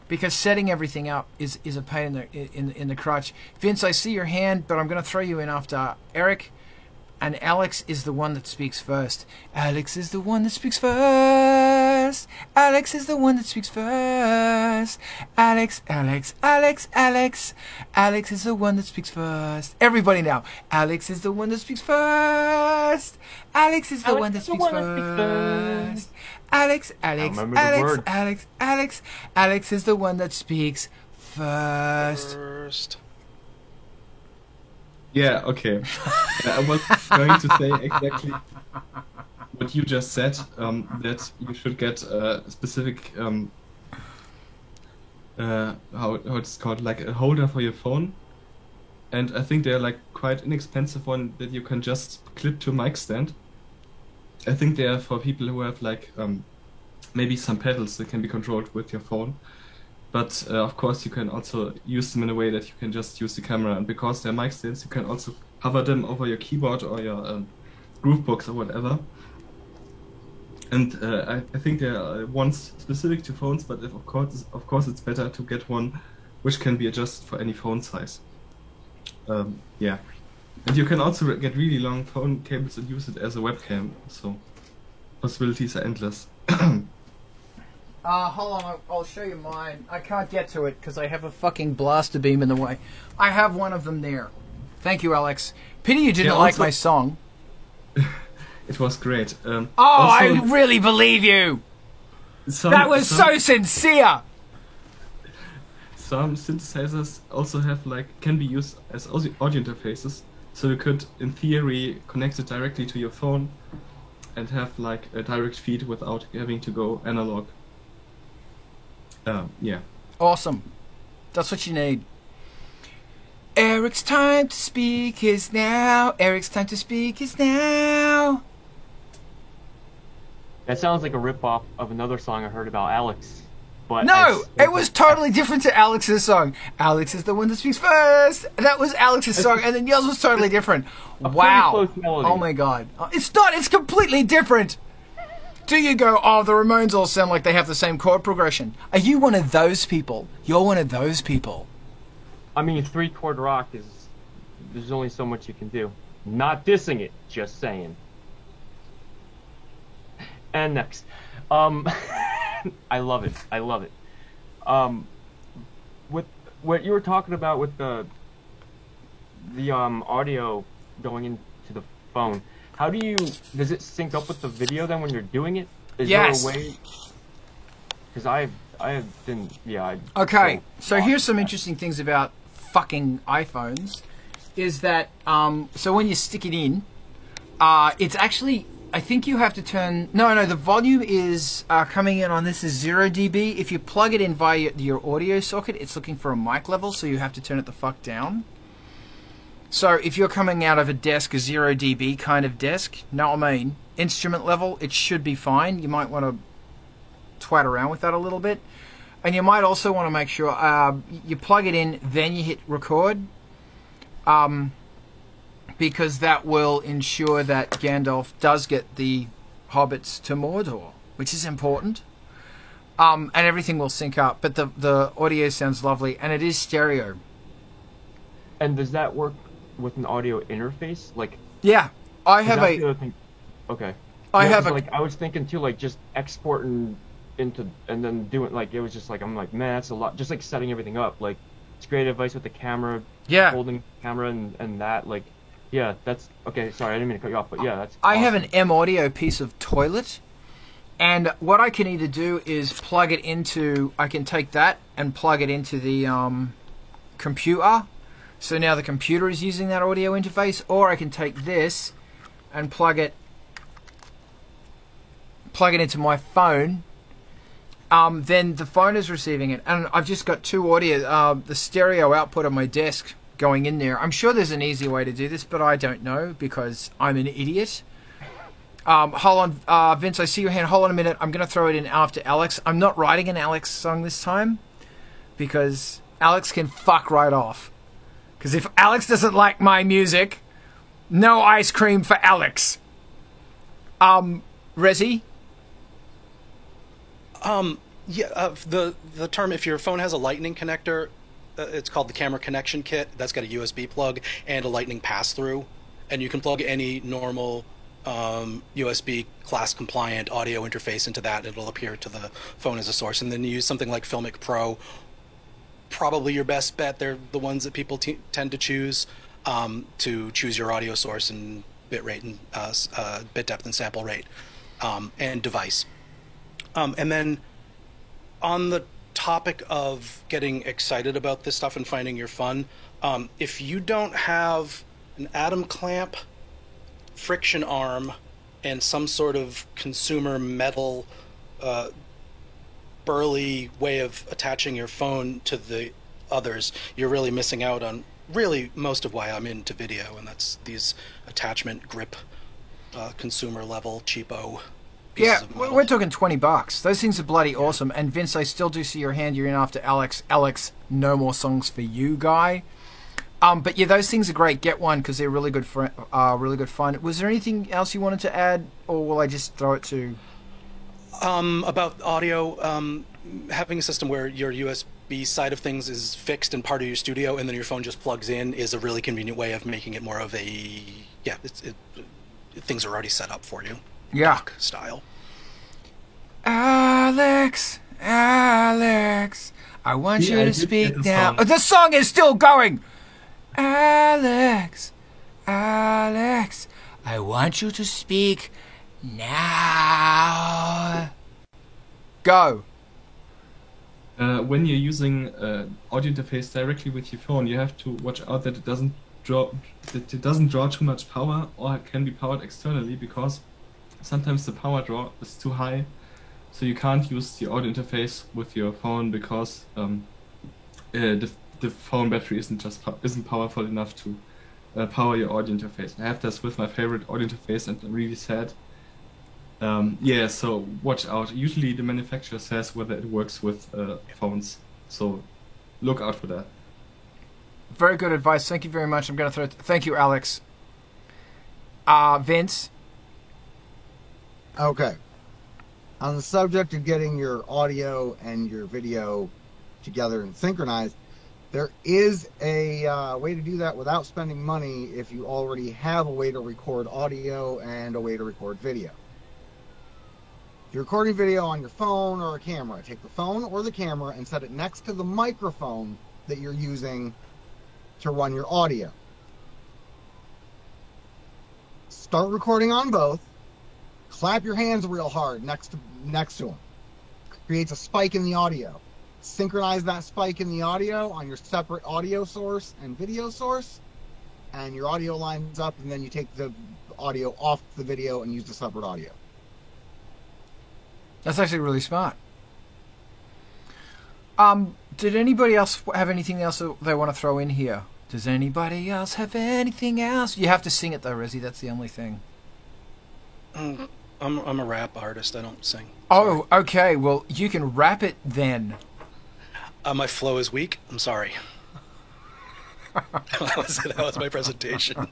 [SPEAKER 1] Because setting everything up is a pain in the crotch. Vince, I see your hand, but I'm going to throw you in after Eric. And Alex is the one that speaks first. Alex is the one that speaks first. Alex is the one that speaks first. Alex. Alex is the one that speaks first. Everybody now. Alex is the one that speaks first. Alex is the one that speaks first. Alex is the one that speaks first.
[SPEAKER 3] Yeah, okay. I was going to say exactly what you just said, that you should get a specific, how it's called, like a holder for your phone. And I think they're like quite inexpensive one that you can just clip to a mic stand. I think they are for people who have like maybe some pedals that can be controlled with your phone. But of course you can also use them in a way that you can just use the camera, and because they're mic stands you can also hover them over your keyboard or your Groovebox or whatever. And I think there are ones specific to phones, but of course it's better to get one which can be adjusted for any phone size. Yeah, and you can also get really long phone cables and use it as a webcam, so possibilities are endless.
[SPEAKER 1] Hold on, I'll show you mine. I can't get to it because I have a fucking blaster beam in the way. I have one of them there. Thank you, Alex. Pity you didn't like my song.
[SPEAKER 3] It was great.
[SPEAKER 1] I really believe you! That was so sincere!
[SPEAKER 3] Some synthesizers also have can be used as audio interfaces, so you could, in theory, connect it directly to your phone and have like a direct feed without having to go analog. Yeah.
[SPEAKER 1] Awesome. That's what you need. Eric's time to speak is now. Eric's time to speak is now.
[SPEAKER 5] That sounds like a ripoff of another song I heard about Alex. But
[SPEAKER 1] no, it was totally different to Alex's song. Alex is the one that speaks first. That was Alex's song, and then yours was totally different. Wow. Oh my god. It's not. It's completely different. Do you go, oh, the Ramones all sound like they have the same chord progression? Are you one of those people? You're one of those people.
[SPEAKER 5] I mean, 3-chord rock is... There's only so much you can do. Not dissing it, just saying. And next. I love it. I love it. With what you were talking about with the audio going into the phone, how do you... Does it sync up with the video then when you're doing it? Is
[SPEAKER 1] yes.
[SPEAKER 5] there a way... Because I have been... Yeah,
[SPEAKER 1] okay, so here's some interesting things about fucking iPhones. Is that... so when you stick it in, it's actually... I think you have to turn... No, the volume is coming in on this is 0 dB. If you plug it in via your audio socket, it's looking for a mic level, so you have to turn it the fuck down. So if you're coming out of a desk, a 0 dB kind of desk, know what I mean, instrument level, it should be fine. You might want to twat around with that a little bit. And you might also want to make sure you plug it in, then you hit record. Because that will ensure that Gandalf does get the hobbits to Mordor, which is important. And everything will sync up, but the audio sounds lovely, and it is stereo.
[SPEAKER 5] And does that work with an audio interface? Like,
[SPEAKER 1] yeah, I have a...
[SPEAKER 5] The other thing. Okay.
[SPEAKER 1] I have a...
[SPEAKER 5] Like, I was thinking too, like, just exporting into, and then doing, like, it was just like, I'm like, man, that's a lot. Just like setting everything up, like, it's great advice with the camera,
[SPEAKER 1] yeah,
[SPEAKER 5] holding the camera and that, like, yeah, that's okay. Sorry, I didn't mean to cut you off, but yeah, that's.
[SPEAKER 1] I have an M Audio piece of toilet, and what I can either do is plug it into. I can take that and plug it into the computer. So now the computer is using that audio interface, or I can take this and plug it into my phone. Then the phone is receiving it, and I've just got two audio. The stereo output on my desk going in there. I'm sure there's an easy way to do this, but I don't know because I'm an idiot. Hold on, Vince, I see your hand. Hold on a minute. I'm going to throw it in after Alex. I'm not writing an Alex song this time because Alex can fuck right off. Because if Alex doesn't like my music, no ice cream for Alex. Rezi?
[SPEAKER 2] The term, if your phone has a lightning connector, it's called the camera connection kit. That's got a USB plug and a lightning pass-through. And you can plug any normal USB class compliant audio interface into that. It'll appear to the phone as a source. And then you use something like Filmic Pro. Probably your best bet. They're the ones that people tend to choose your audio source and bit rate and bit depth and sample rate and device. And then on the topic of getting excited about this stuff and finding your fun, if you don't have an Atom clamp, friction arm, and some sort of consumer metal burly way of attaching your phone to the others, you're really missing out on really most of why I'm into video, and that's these attachment grip consumer level cheapo pieces
[SPEAKER 1] Yeah,
[SPEAKER 2] of metal.
[SPEAKER 1] we're talking $20. Those things are bloody awesome. And Vince, I still do see your hand. You're in after Alex. Alex, no more songs for you, guy. But yeah, those things are great. Get one because they're really good for really good fun. Was there anything else you wanted to add, or will I just throw it to?
[SPEAKER 2] About audio, having a system where your USB side of things is fixed and part of your studio, and then your phone just plugs in, is a really convenient way of making it more of a things are already set up for you.
[SPEAKER 1] Yeah.
[SPEAKER 2] Dock style.
[SPEAKER 1] Alex, I want
[SPEAKER 3] Yeah,
[SPEAKER 1] you
[SPEAKER 3] I
[SPEAKER 1] to
[SPEAKER 3] did
[SPEAKER 1] speak
[SPEAKER 3] get the
[SPEAKER 1] now.
[SPEAKER 3] song.
[SPEAKER 1] Oh, the song is still going. Alex, I want you to speak now. Go.
[SPEAKER 3] When you're using audio interface directly with your phone, you have to watch out that it doesn't draw too much power, or it can be powered externally, because sometimes the power draw is too high, so you can't use the audio interface with your phone because the phone battery isn't powerful enough to power your audio interface. I have this with my favorite audio interface, and I'm really sad. So watch out. Usually the manufacturer says whether it works with phones, so look out for that.
[SPEAKER 1] Very good advice. Thank you very much. I'm going to thank you, Alex. Vince.
[SPEAKER 6] Okay. On the subject of getting your audio and your video together and synchronized, there is a way to do that without spending money if you already have a way to record audio and a way to record video. If you're recording video on your phone or a camera, take the phone or the camera and set it next to the microphone that you're using to run your audio. Start recording on both. Clap your hands real hard next to them. Creates a spike in the audio. Synchronize that spike in the audio on your separate audio source and video source, and your audio lines up, and then you take the audio off the video and use the separate audio.
[SPEAKER 1] That's actually really smart. Did anybody else have anything else that they want to throw in here? Does anybody else have anything else? You have to sing it though, Rizzy. That's the only thing.
[SPEAKER 2] I'm a rap artist. I don't sing.
[SPEAKER 1] Oh, okay. Well, you can rap it then.
[SPEAKER 2] My flow is weak. I'm sorry. that was my presentation.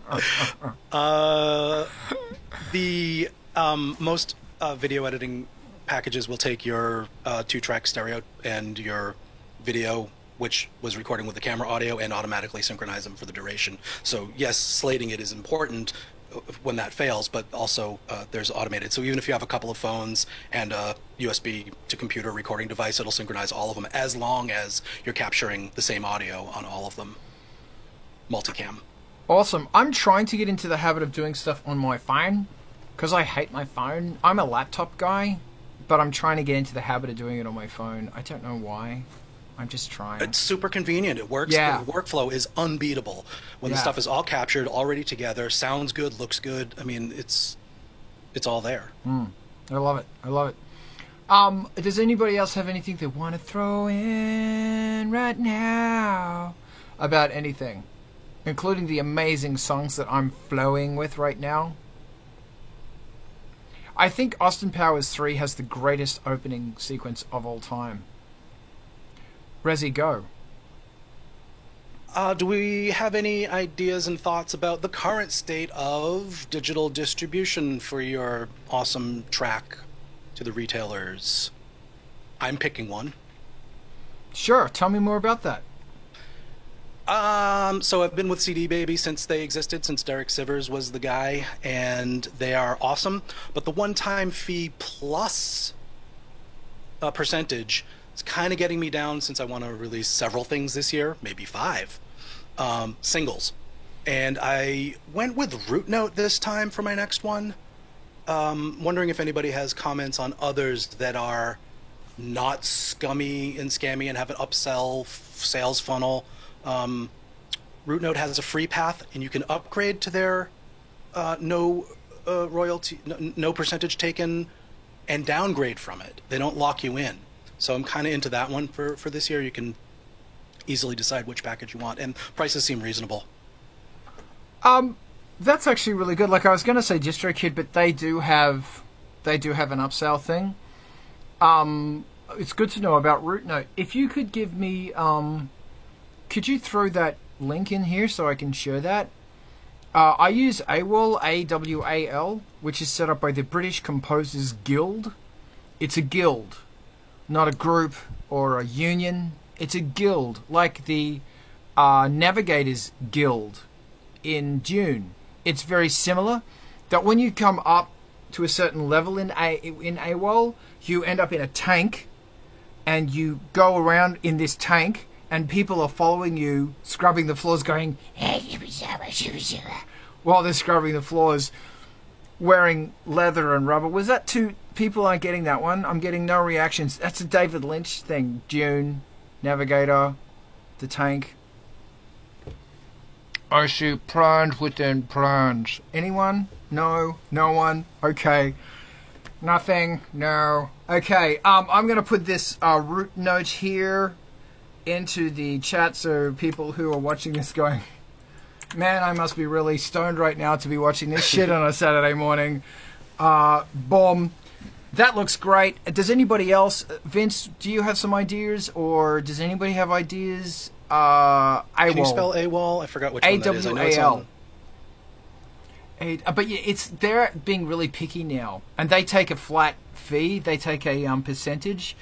[SPEAKER 2] The most video editing packages will take your 2-track stereo and your video, which was recording with the camera audio, and automatically synchronize them for the duration. So yes, slating it is important when that fails, but also there's automated. So even if you have a couple of phones and a USB to computer recording device, it'll synchronize all of them as long as you're capturing the same audio on all of them. Multicam.
[SPEAKER 1] Awesome. I'm trying to get into the habit of doing stuff on my phone because I hate my phone. I'm a laptop guy, but I'm trying to get into the habit of doing it on my phone. I don't know why. I'm just trying.
[SPEAKER 2] It's super convenient. It works.
[SPEAKER 1] Yeah.
[SPEAKER 2] The workflow is unbeatable. When the
[SPEAKER 1] Yeah.
[SPEAKER 2] stuff is all captured, already together, sounds good, looks good. I mean, it's all there.
[SPEAKER 1] I love it. I love it. Does anybody else have anything they want to throw in right now about anything, including the amazing songs that I'm flowing with right now? I think Austin Powers 3 has the greatest opening sequence of all time. Rezi, go.
[SPEAKER 2] Do we have any ideas and thoughts about the current state of digital distribution for your awesome track to the retailers? I'm picking one.
[SPEAKER 1] Sure, tell me more about that.
[SPEAKER 2] So I've been with CD Baby since they existed, since Derek Sivers was the guy, and they are awesome. But the one-time fee plus percentage is kind of getting me down, since I want to release several things this year, maybe 5 singles. And I went with Root Note this time for my next one. Wondering if anybody has comments on others that are not scummy and scammy and have an upsell sales funnel. Root Note has a free path, and you can upgrade to their no royalty, no percentage taken, and downgrade from it. They don't lock you in. So I'm kind of into that one for this year. You can easily decide which package you want, and prices seem reasonable.
[SPEAKER 1] That's actually really good. Like I was going to say DistroKid, but they do have an upsell thing. It's good to know about Root Note. If you could give me, could you throw that link in here so I can share that? I use AWAL, AWAL, which is set up by the British Composers Guild. It's a guild, not a group or a union. It's a guild, like the Navigators Guild in Dune. It's very similar. That when you come up to a certain level in AWAL, you end up in a tank, and you go around in this tank, and people are following you, scrubbing the floors, going while they're scrubbing the floors, wearing leather and rubber. Was that two people aren't getting that one? I'm getting no reactions. That's a David Lynch thing. Dune, Navigator, the tank. I see prawns within prawns. Anyone? No? No one? Okay. Nothing? No. Okay, I'm going to put this Root Note here into the chat so people who are watching this going, man, I must be really stoned right now to be watching this shit on a Saturday morning. Boom. That looks great. Does anybody else, Vince, do you have some ideas, or does anybody have ideas? AWAL.
[SPEAKER 2] Can you spell AWAL? I forgot which one that is. I know it's on.
[SPEAKER 1] But yeah, they're being really picky now, and they take a flat fee. They take a percentage.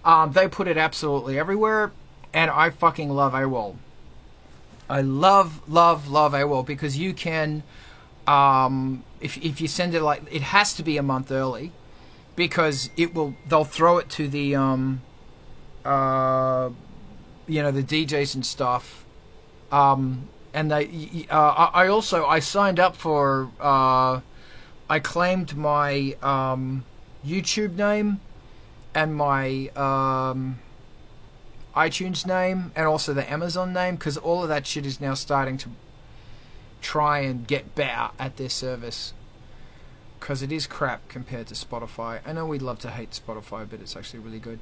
[SPEAKER 1] They put it absolutely everywhere, and I fucking love AWAL. I love AWAL because you can, if you send it it has to be a month early, because they'll throw it to the the DJs and stuff. And I signed up for, I claimed my YouTube name and my iTunes name and also the Amazon name, because all of that shit is now starting to try and get better at their service, because it is crap compared to Spotify. I know we'd love to hate Spotify, but it's actually really good.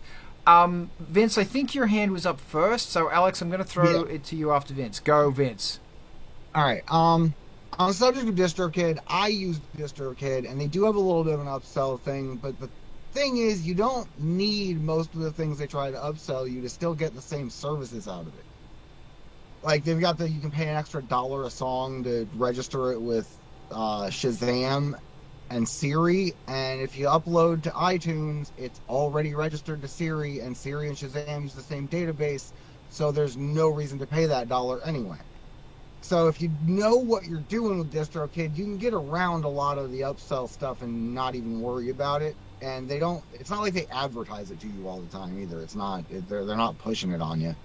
[SPEAKER 1] Vince, I think your hand was up first, so Alex, I'm going to throw it to you after Vince. Go, Vince.
[SPEAKER 6] All right. On the subject of DistroKid, I use DistroKid, and they do have a little bit of an upsell thing, but the thing is, you don't need most of the things they try to upsell you to still get the same services out of it. Like, they've got you can pay an extra $1 a song to register it with Shazam and Siri, and if you upload to iTunes, it's already registered to Siri, and Siri and Shazam use the same database, so there's no reason to pay that $1 anyway. So if you know what you're doing with DistroKid, you can get around a lot of the upsell stuff and not even worry about it. And it's not like they advertise it to you all the time either. They're not pushing it on you.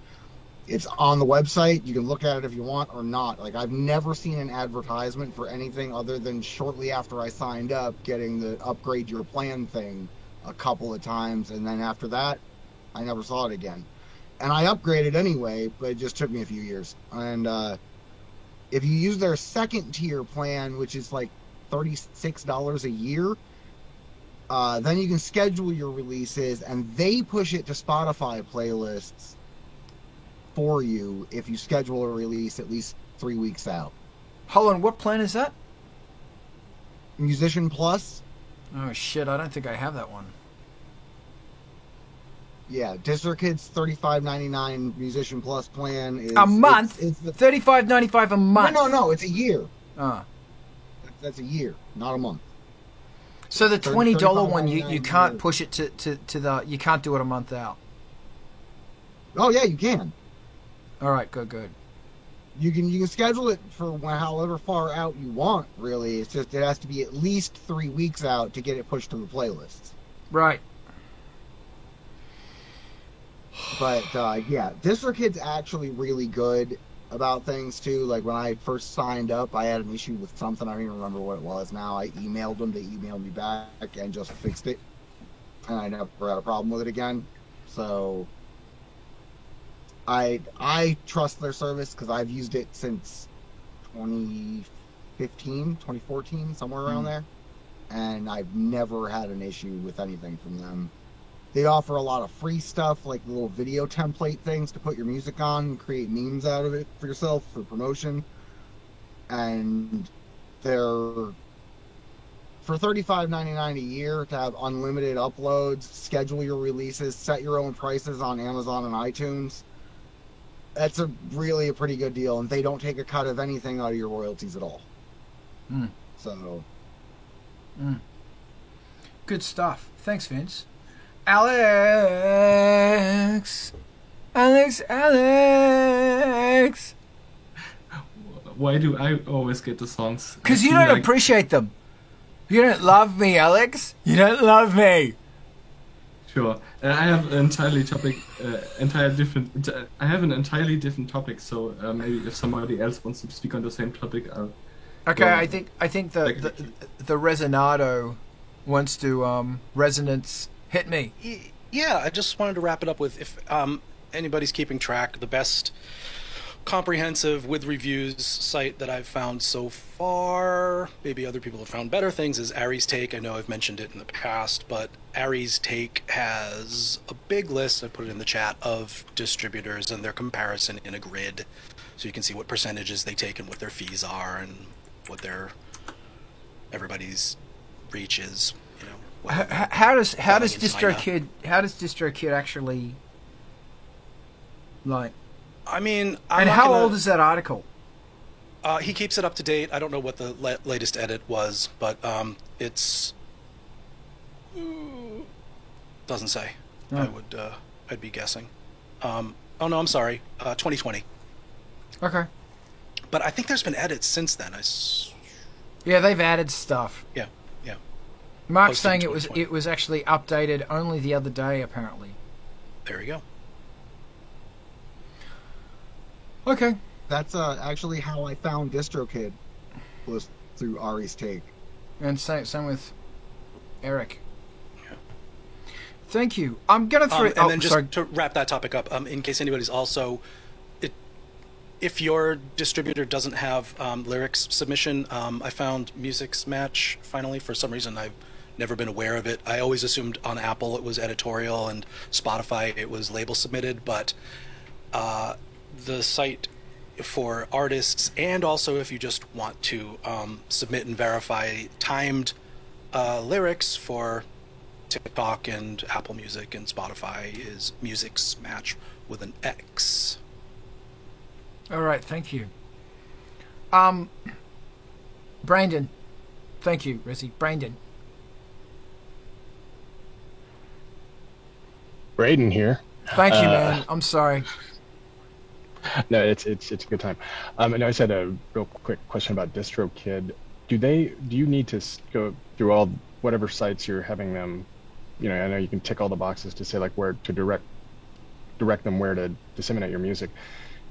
[SPEAKER 6] It's on the website. You can look at it if you want or not. Like, I've never seen an advertisement for anything other than shortly after I signed up, getting the upgrade your plan thing a couple of times. And then after that, I never saw it again. And I upgraded anyway, but it just took me a few years. And if you use their second tier plan, which is like $36 a year, then you can schedule your releases, and they push it to Spotify playlists for you if you schedule a release at least 3 weeks out.
[SPEAKER 1] Hold on, what plan is that?
[SPEAKER 6] Musician Plus.
[SPEAKER 1] Oh shit, I don't think I have that one.
[SPEAKER 6] Yeah, DistroKid's $35.99 Musician Plus plan is
[SPEAKER 1] A month?
[SPEAKER 6] It's the,
[SPEAKER 1] $35.95 a month.
[SPEAKER 6] no, it's a year.
[SPEAKER 1] Ah.
[SPEAKER 6] That's a year, not a month.
[SPEAKER 1] So the $20 one, you
[SPEAKER 6] $35.99
[SPEAKER 1] can't
[SPEAKER 6] a year.
[SPEAKER 1] push it to the, you can't do it a month out.
[SPEAKER 6] Oh yeah, you can.
[SPEAKER 1] All right, good.
[SPEAKER 6] You can schedule it for however far out you want. Really, it's just it has to be at least 3 weeks out to get it pushed to the playlists.
[SPEAKER 1] Right.
[SPEAKER 6] But yeah, DistroKid's actually really good about things too. Like when I first signed up, I had an issue with something. I don't even remember what it was now. I emailed them. They emailed me back and just fixed it. And I never had a problem with it again. So I trust their service because I've used it since 2015, 2014, somewhere around there. And I've never had an issue with anything from them. They offer a lot of free stuff, like little video template things to put your music on and create memes out of it for yourself for promotion. And they're for $35.99 a year to have unlimited uploads, schedule your releases, set your own prices on Amazon and iTunes. That's really a pretty good deal, and they don't take a cut of anything out of your royalties at all. So,
[SPEAKER 1] Good stuff. Thanks, Vince. Alex.
[SPEAKER 3] Why do I always get the songs?
[SPEAKER 1] Because you
[SPEAKER 3] I feel
[SPEAKER 1] don't
[SPEAKER 3] like-
[SPEAKER 1] appreciate them. You don't love me, Alex. You don't love me.
[SPEAKER 3] Sure. I have an entirely different topic. So maybe if somebody else wants to speak on the same topic, I'll.
[SPEAKER 1] Okay,
[SPEAKER 3] Well,
[SPEAKER 1] I think the Resonado wants to resonance hit me.
[SPEAKER 2] Yeah, I just wanted to wrap it up with, if anybody's keeping track, the best comprehensive with reviews site that I've found so far, maybe other people have found better things, is Ari's Take. I know I've mentioned it in the past, but Ari's Take has a big list, I put it in the chat, of distributors and their comparison in a grid, so you can see what percentages they take and what their fees are and what their everybody's reach is. You know,
[SPEAKER 1] How does
[SPEAKER 2] Selling in China.
[SPEAKER 1] DistroKid actually, like?
[SPEAKER 2] I mean, I'm
[SPEAKER 1] And
[SPEAKER 2] not
[SPEAKER 1] how
[SPEAKER 2] gonna-
[SPEAKER 1] old is that article?
[SPEAKER 2] He keeps it up to date. I don't know what the latest edit was, but it's doesn't say.
[SPEAKER 1] Oh.
[SPEAKER 2] I'd be guessing. Oh no, I'm sorry. 2020.
[SPEAKER 1] Okay.
[SPEAKER 2] But I think there's been edits since then.
[SPEAKER 1] Yeah, they've added stuff.
[SPEAKER 2] Yeah.
[SPEAKER 1] Mark's
[SPEAKER 2] Posted
[SPEAKER 1] saying
[SPEAKER 2] in
[SPEAKER 1] it was
[SPEAKER 2] 2020.
[SPEAKER 1] it was actually updated only the other day, apparently.
[SPEAKER 2] There you go.
[SPEAKER 1] Okay.
[SPEAKER 6] that's actually how I found DistroKid, was through Ari's Take.
[SPEAKER 1] And same with Eric. Thank you. I'm gonna throw.
[SPEAKER 2] And then just
[SPEAKER 1] sorry.
[SPEAKER 2] to wrap that topic up, in case anybody's also, if your distributor doesn't have lyrics submission, I found Music's Match finally. For some reason, I've never been aware of it. I always assumed on Apple it was editorial and Spotify it was label submitted, but the site for artists, and also if you just want to submit and verify timed lyrics for TikTok and Apple Music and Spotify, is Music's Match with an X.
[SPEAKER 1] All right. Thank you. Brandon. Thank you, Rizzy. Brandon.
[SPEAKER 9] Braden here.
[SPEAKER 1] Thank you, man. I'm sorry.
[SPEAKER 9] No, it's a good time. And I just had a real quick question about DistroKid. Do you need to go through all whatever sites you're having them? You know, I know you can tick all the boxes to say like where to direct them where to disseminate your music.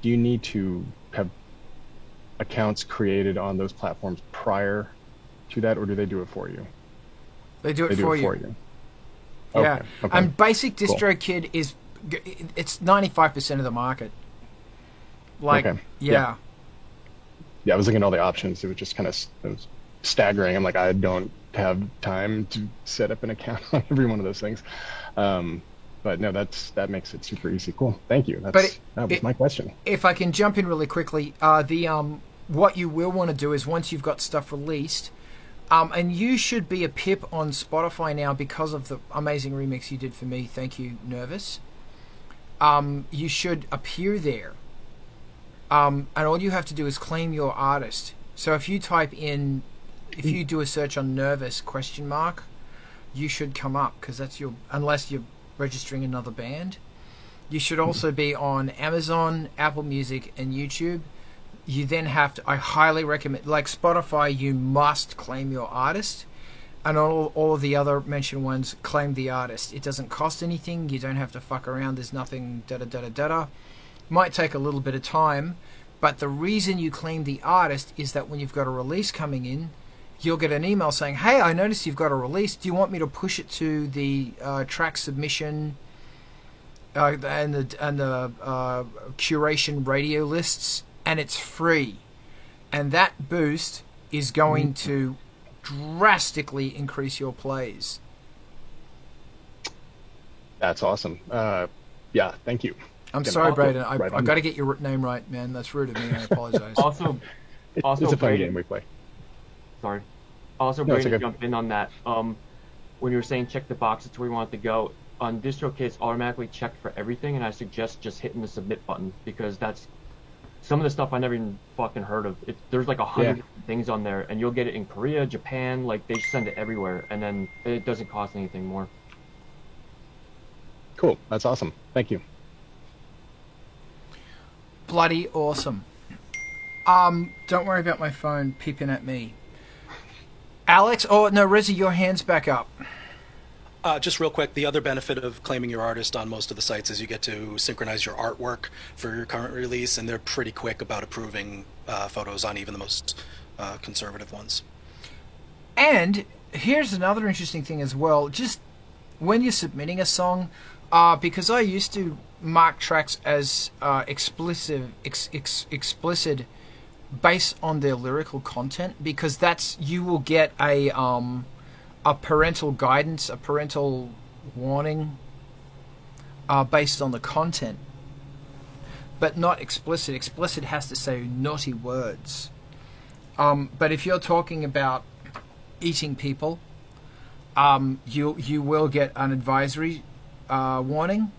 [SPEAKER 9] Do you need to have accounts created on those platforms prior to that, or do they do it for you?
[SPEAKER 1] They do it for you.
[SPEAKER 9] Okay,
[SPEAKER 1] Yeah. And basic DistroKid is it's 95% of the market. Like,
[SPEAKER 9] Okay.
[SPEAKER 1] yeah.
[SPEAKER 9] Yeah, I was looking at all the options. It was just kind of staggering. I'm like, I don't have time to set up an account on every one of those things. But no, that makes it super easy. Cool. Thank you. That was my question.
[SPEAKER 1] If I can jump in really quickly, what you will want to do is once you've got stuff released, and you should be a pip on Spotify now because of the amazing remix you did for me. Thank you, Nervous. you should appear there. And all you have to do is claim your artist. So if you do a search on Nervous ? You should come up, because that's your, unless you're registering another band. You should also be on Amazon, Apple Music, and YouTube. You then have to, I highly recommend, like Spotify, you must claim your artist. And all of the other mentioned ones, claim the artist. It doesn't cost anything. You don't have to fuck around. There's nothing da-da-da-da-da. Might take a little bit of time. But the reason you claim the artist is that when you've got a release coming in, you'll get an email saying, hey, I noticed you've got a release. Do you want me to push it to the track submission and the curation radio lists? And it's free. And that boost is going to drastically increase your plays.
[SPEAKER 9] That's awesome. Yeah, thank you.
[SPEAKER 1] I'm sorry, Braden. I've got to get your name right, man. That's rude of me. I apologize.
[SPEAKER 5] Also,
[SPEAKER 9] it's a fun
[SPEAKER 5] Braden,
[SPEAKER 9] game we play.
[SPEAKER 5] Sorry. Also,
[SPEAKER 9] No, it's
[SPEAKER 5] Braden,
[SPEAKER 9] okay.
[SPEAKER 5] jump in on that. When you were saying check the boxes to where you want it to go, on DistroKid, it's automatically checked for everything, and I suggest just hitting the submit button, because that's some of the stuff I never even fucking heard of. There's like 100 different things on there, and you'll get it in Korea, Japan, like they send it everywhere, and then it doesn't cost anything more.
[SPEAKER 9] Cool. That's awesome. Thank you.
[SPEAKER 1] Bloody awesome. Don't worry about my phone peeping at me. Alex? Oh, no, Rezi, your hand's back up.
[SPEAKER 2] Just real quick, the other benefit of claiming your artist on most of the sites is you get to synchronize your artwork for your current release, and they're pretty quick about approving photos on even the most conservative ones.
[SPEAKER 1] And here's another interesting thing as well. Just when you're submitting a song, because I used to mark tracks as explicit based on their lyrical content, because that's, you will get a parental guidance, a parental warning based on the content, but not explicit. Explicit has to say naughty words. But if you're talking about eating people, you will get an advisory warning,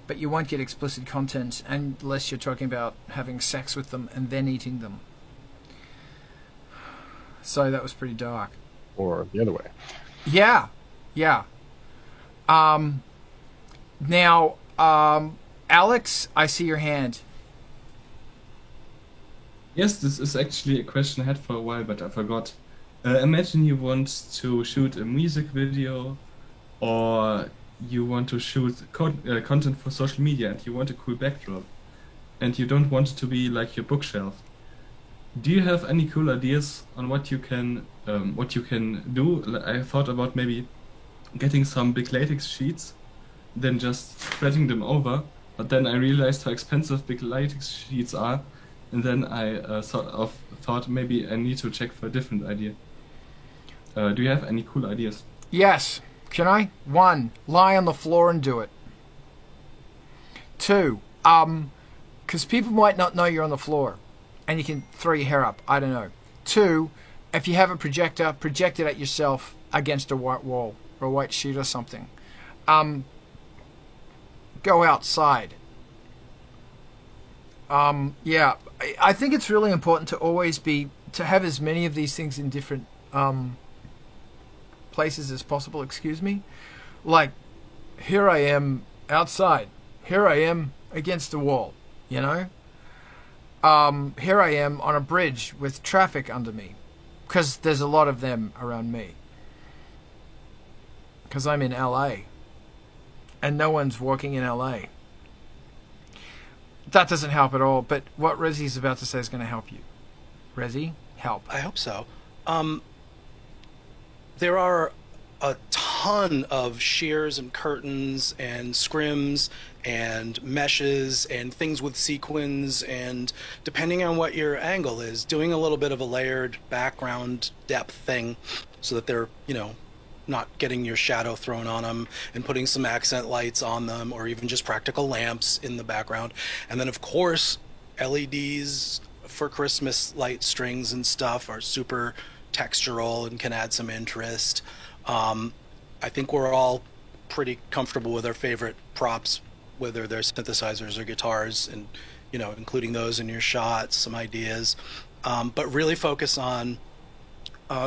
[SPEAKER 1] but you won't get explicit content unless you're talking about having sex with them and then eating them. So that was pretty dark.
[SPEAKER 9] Or the other way.
[SPEAKER 1] Yeah. Now, Alex, I see your hand.
[SPEAKER 3] Yes, this is actually a question I had for a while, but I forgot. Imagine you want to shoot a music video, or you want to shoot content for social media, and you want a cool backdrop, and you don't want it to be like your bookshelf. Do you have any cool ideas on what you can do? I thought about maybe getting some big latex sheets, then just spreading them over. But then I realized how expensive big latex sheets are, and then I thought maybe I need to check for a different idea. Do you have any cool ideas?
[SPEAKER 1] Yes. Can I? 1, lie on the floor and do it. 2, because people might not know you're on the floor, and you can throw your hair up. I don't know. 2, if you have a projector, project it at yourself against a white wall or a white sheet or something. Go outside. Yeah, I think it's really important to have as many of these things in different places as possible. Excuse me. Like, here I am outside. Here I am against a wall. You know. Here I am on a bridge with traffic under me, because there's a lot of them around me. Because I'm in LA, and no one's walking in LA. That doesn't help at all, but what Rezi's about to say is going to help you. Rezi, help.
[SPEAKER 2] I hope so. There are a ton of shears and curtains and scrims and meshes and things with sequins, and depending on what your angle is, doing a little bit of a layered background depth thing so that they're, not getting your shadow thrown on them, and putting some accent lights on them, or even just practical lamps in the background. And then, of course, LEDs for Christmas light strings and stuff are super textural and can add some interest. I think we're all pretty comfortable with our favorite props whether they're synthesizers or guitars, and including those in your shots, some ideas, but really focus on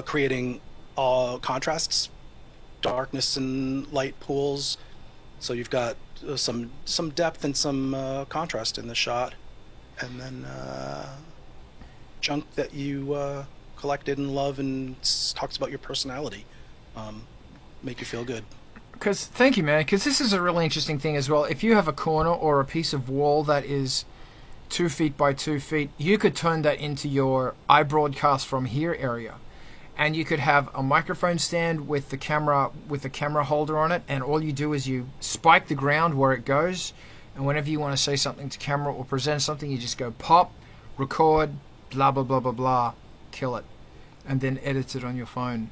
[SPEAKER 2] creating contrasts, darkness and light pools, so you've got some depth and some contrast in the shot, and then junk that you collected and love and talks about your personality, make you feel good.
[SPEAKER 1] Thank you, man, because this is a really interesting thing as well. If you have a corner or a piece of wall that is 2 feet by 2 feet, you could turn that into your I broadcast from here area. And you could have a microphone stand with the camera holder on it, and all you do is you spike the ground where it goes, and whenever you want to say something to camera or present something, you just go pop, record, blah blah blah blah blah, kill it, and then edit it on your phone.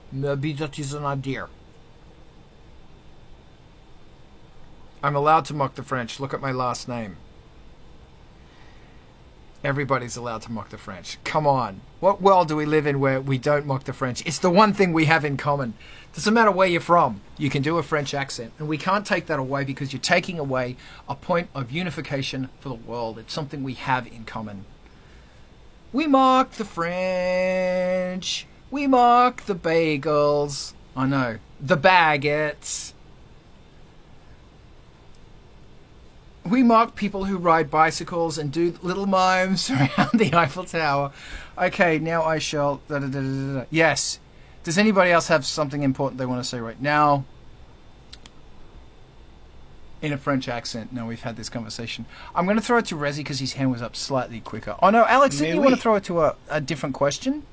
[SPEAKER 1] Maybe that is an idea. I'm allowed to mock the French. Look at my last name. Everybody's allowed to mock the French. Come on. What world do we live in where we don't mock the French? It's the one thing we have in common. Doesn't matter where you're from. You can do a French accent. And we can't take that away because you're taking away a point of unification for the world. It's something we have in common. We mock the French. We mock the bagels. I know. The baguettes. We mock people who ride bicycles and do little mimes around the Eiffel Tower. Okay, now I shall... Yes. Does anybody else have something important they want to say right now? In a French accent. No, we've had this conversation. I'm going to throw it to Rezi because his hand was up slightly quicker. Oh no, Alex, didn't you want to throw it to a different question?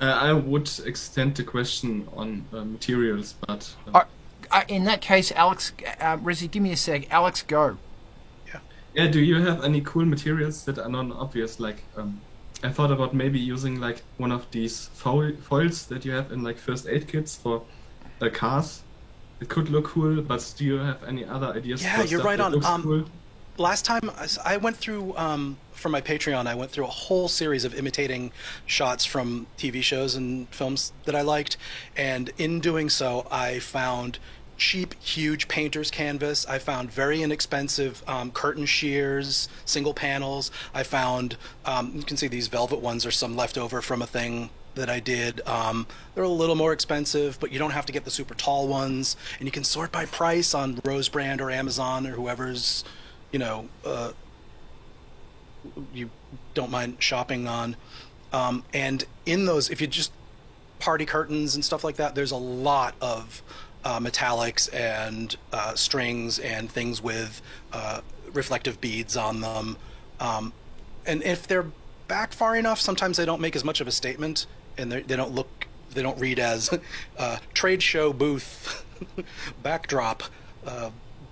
[SPEAKER 3] I would extend the question on materials, but...
[SPEAKER 1] in that case, Alex, Rezi, give me a sec. Alex, go.
[SPEAKER 3] Yeah, do you have any cool materials that are non-obvious? Like, I thought about maybe using like one of these foils that you have in like first aid kits for cars. It could look cool, but do you have any other ideas?
[SPEAKER 2] Yeah,
[SPEAKER 3] for
[SPEAKER 2] you're
[SPEAKER 3] stuff
[SPEAKER 2] right
[SPEAKER 3] that looks
[SPEAKER 2] on.
[SPEAKER 3] Cool?
[SPEAKER 2] Last time I went through, for my Patreon, I went through a whole series of imitating shots from TV shows and films that I liked, and in doing so, I found cheap, huge painter's canvas. I found very inexpensive curtain shears, single panels. I found, you can see these velvet ones are some leftover from a thing that I did. They're a little more expensive, but you don't have to get the super tall ones, and you can sort by price on Rosebrand or Amazon or whoever's you don't mind shopping on. And in those, if you just party curtains and stuff like that, there's a lot of metallics and strings and things with reflective beads on them. And if they're back far enough, sometimes they don't make as much of a statement, and they don't read as trade show booth backdrop.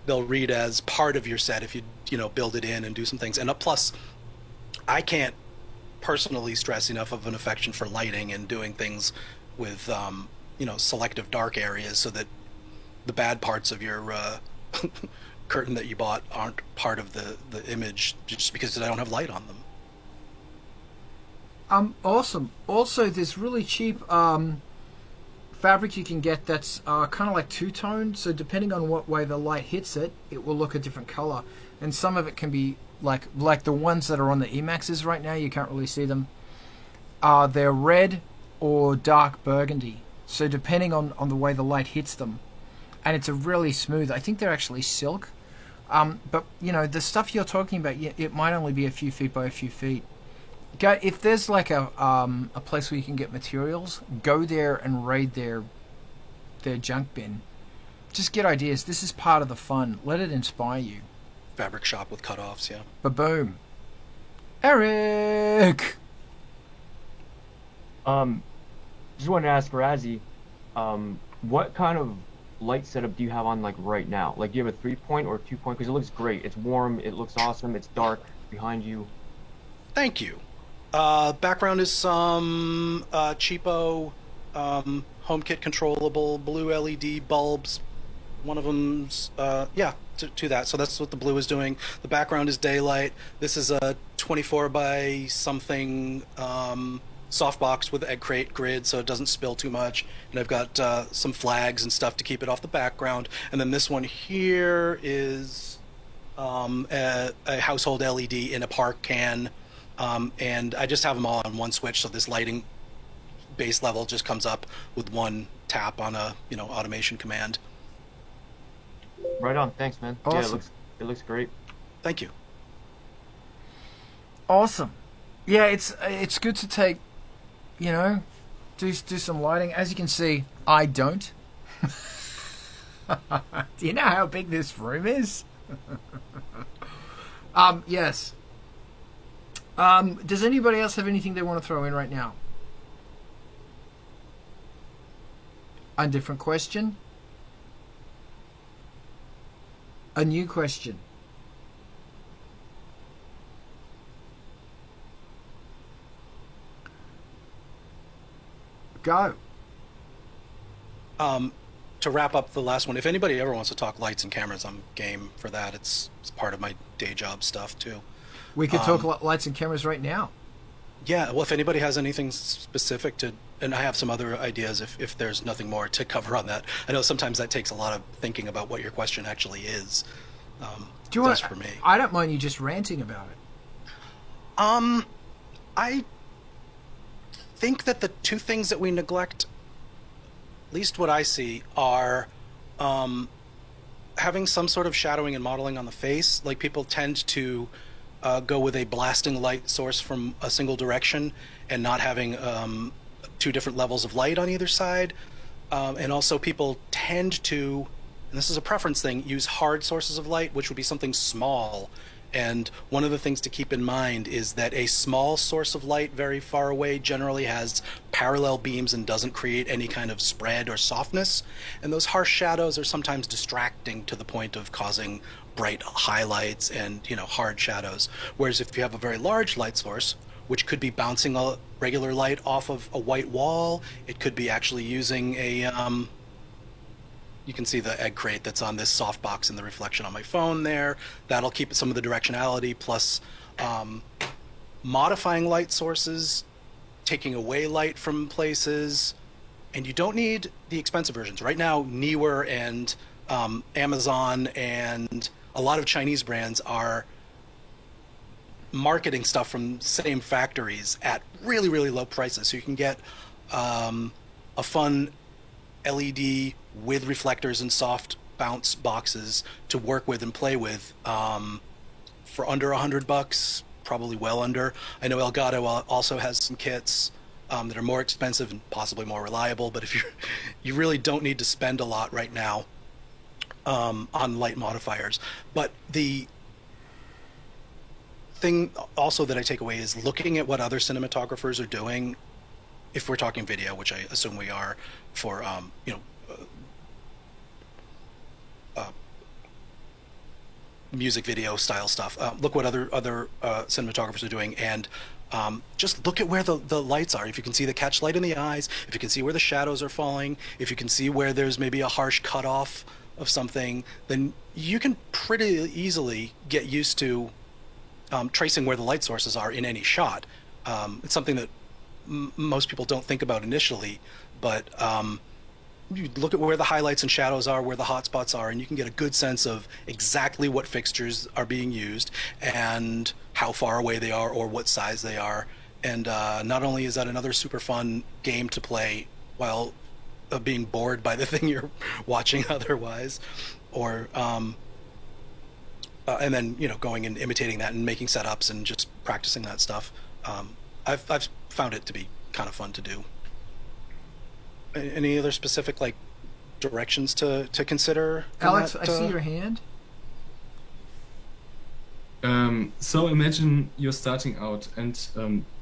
[SPEAKER 2] They'll read as part of your set if you build it in and do some things. And plus, I can't personally stress enough of an affection for lighting and doing things with selective dark areas so that the bad parts of your curtain that you bought aren't part of the image just because I don't have light on them.
[SPEAKER 1] Awesome. Also, there's really cheap fabric you can get that's kind of like two-toned, so depending on what way the light hits it, it will look a different color. And some of it can be like the ones that are on the Emaxes right now, you can't really see them. They're red or dark burgundy, so depending on the way the light hits them. And it's a really smooth, I think they're actually silk. But, the stuff you're talking about, it might only be a few feet by a few feet. If there's like a place where you can get materials, go there and raid their junk bin. Just get ideas. This is part of the fun. Let it inspire you.
[SPEAKER 2] Fabric shop with cutoffs, yeah.
[SPEAKER 1] Ba-boom. Eric!
[SPEAKER 5] Just wanted to ask Razzie, what kind of light setup do you have on like right now? Like, do you have a 3-point or 2-point? Because it looks great. It's warm. It looks awesome. It's dark behind you.
[SPEAKER 2] Thank you. Background is some cheapo HomeKit controllable blue LED bulbs. One of them's to that. So that's what the blue is doing. The background is daylight. This is a 24 by something softbox with egg crate grid so it doesn't spill too much, and I've got some flags and stuff to keep it off the background. And then this one here is a household LED in a park can, and I just have them all on one switch, so this lighting base level just comes up with one tap on a automation command.
[SPEAKER 5] Right on. Thanks, man.
[SPEAKER 1] Awesome.
[SPEAKER 5] Yeah, it looks great.
[SPEAKER 2] Thank you.
[SPEAKER 1] Awesome. Yeah, it's good to take, do some lighting. As you can see, I don't. Do you know how big this room is? Yes. Does anybody else have anything they want to throw in right now? A different question? A new question? Go.
[SPEAKER 2] To wrap up the last one, if anybody ever wants to talk lights and cameras, I'm game for that. It's part of my day job stuff too.
[SPEAKER 1] We could talk lights and cameras right now.
[SPEAKER 2] Yeah, well, if anybody has anything specific to, and I have some other ideas if there's nothing more to cover on that. I know sometimes that takes a lot of thinking about what your question actually is.
[SPEAKER 1] Do you want
[SPEAKER 2] for me?
[SPEAKER 1] I don't mind you just ranting about it.
[SPEAKER 2] I think that the two things that we neglect, at least what I see, are having some sort of shadowing and modeling on the face. Like, people tend to go with a blasting light source from a single direction and not having two different levels of light on either side. And also people tend to, and this is a preference thing, use hard sources of light, which would be something small. And one of the things to keep in mind is that a small source of light very far away generally has parallel beams and doesn't create any kind of spread or softness. And those harsh shadows are sometimes distracting to the point of causing bright highlights and, hard shadows. Whereas if you have a very large light source, which could be bouncing a regular light off of a white wall, it could be actually using a, you can see the egg crate that's on this softbox in the reflection on my phone there. That'll keep some of the directionality, plus modifying light sources, taking away light from places. And you don't need the expensive versions. Right now, Neewer and Amazon and a lot of Chinese brands are marketing stuff from same factories at really, really low prices. So you can get a fun LED with reflectors and soft bounce boxes to work with and play with for under $100, probably well under. I know Elgato also has some kits that are more expensive and possibly more reliable, but if you really don't need to spend a lot right now on light modifiers. But the thing also that I take away is looking at what other cinematographers are doing, if we're talking video, which I assume we are, for music video style stuff. Look what other cinematographers are doing, and just look at where the lights are. If you can see the catch light in the eyes, if you can see where the shadows are falling, if you can see where there's maybe a harsh cutoff of something, then you can pretty easily get used to tracing where the light sources are in any shot. It's something that most people don't think about initially, but you look at where the highlights and shadows are, where the hot spots are, and you can get a good sense of exactly what fixtures are being used and how far away they are or what size they are. And not only is that another super fun game to play while being bored by the thing you're watching otherwise, or and then going and imitating that and making setups and just practicing that stuff. I've found it to be kind of fun to do. Any other specific directions to consider?
[SPEAKER 1] Alex, I see your hand.
[SPEAKER 3] So imagine you're starting out and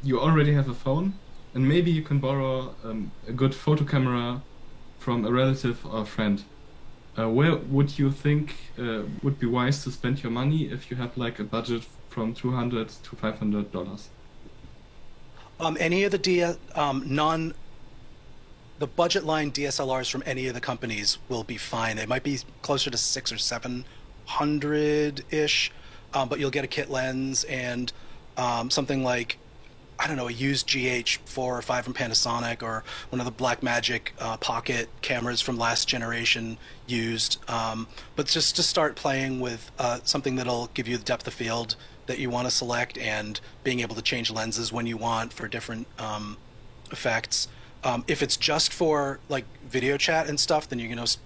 [SPEAKER 3] you already have a phone, and maybe you can borrow a good photo camera from a relative or a friend. Where would you think would be wise to spend your money if you have a budget from $200 to $500?
[SPEAKER 2] Any of the the budget line DSLRs from any of the companies will be fine. They might be closer to $600 or $700 ish, but you'll get a kit lens and something like, I don't know, a used GH4 or 5 from Panasonic, or one of the Blackmagic Pocket cameras from last generation used. But just to start playing with something that'll give you the depth of field that you want to select, and being able to change lenses when you want for different effects. If it's just for like video chat and stuff, then you're going to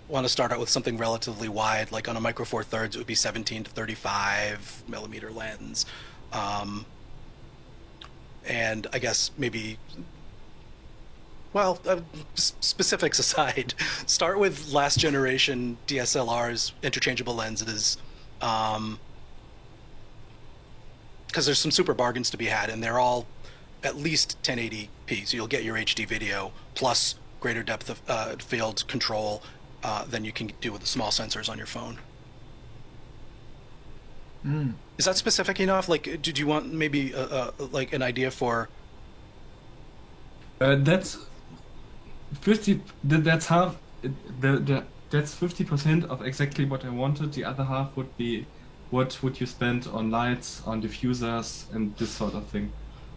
[SPEAKER 2] want to start out with something relatively wide. Like on a Micro Four Thirds, it would be 17 to 35 millimeter lens. And I guess maybe, well, specifics aside, start with last generation DSLRs, interchangeable lenses, because there's some super bargains to be had, and they're all at least 1080p, so you'll get your HD video plus greater depth of field control than you can do with the small sensors on your phone. Is that specific enough? Like, did you want maybe like an idea for?
[SPEAKER 3] That's 50. That's half. That's 50% of exactly what I wanted. The other half would be, what would you spend on lights, on diffusers, and this sort of thing?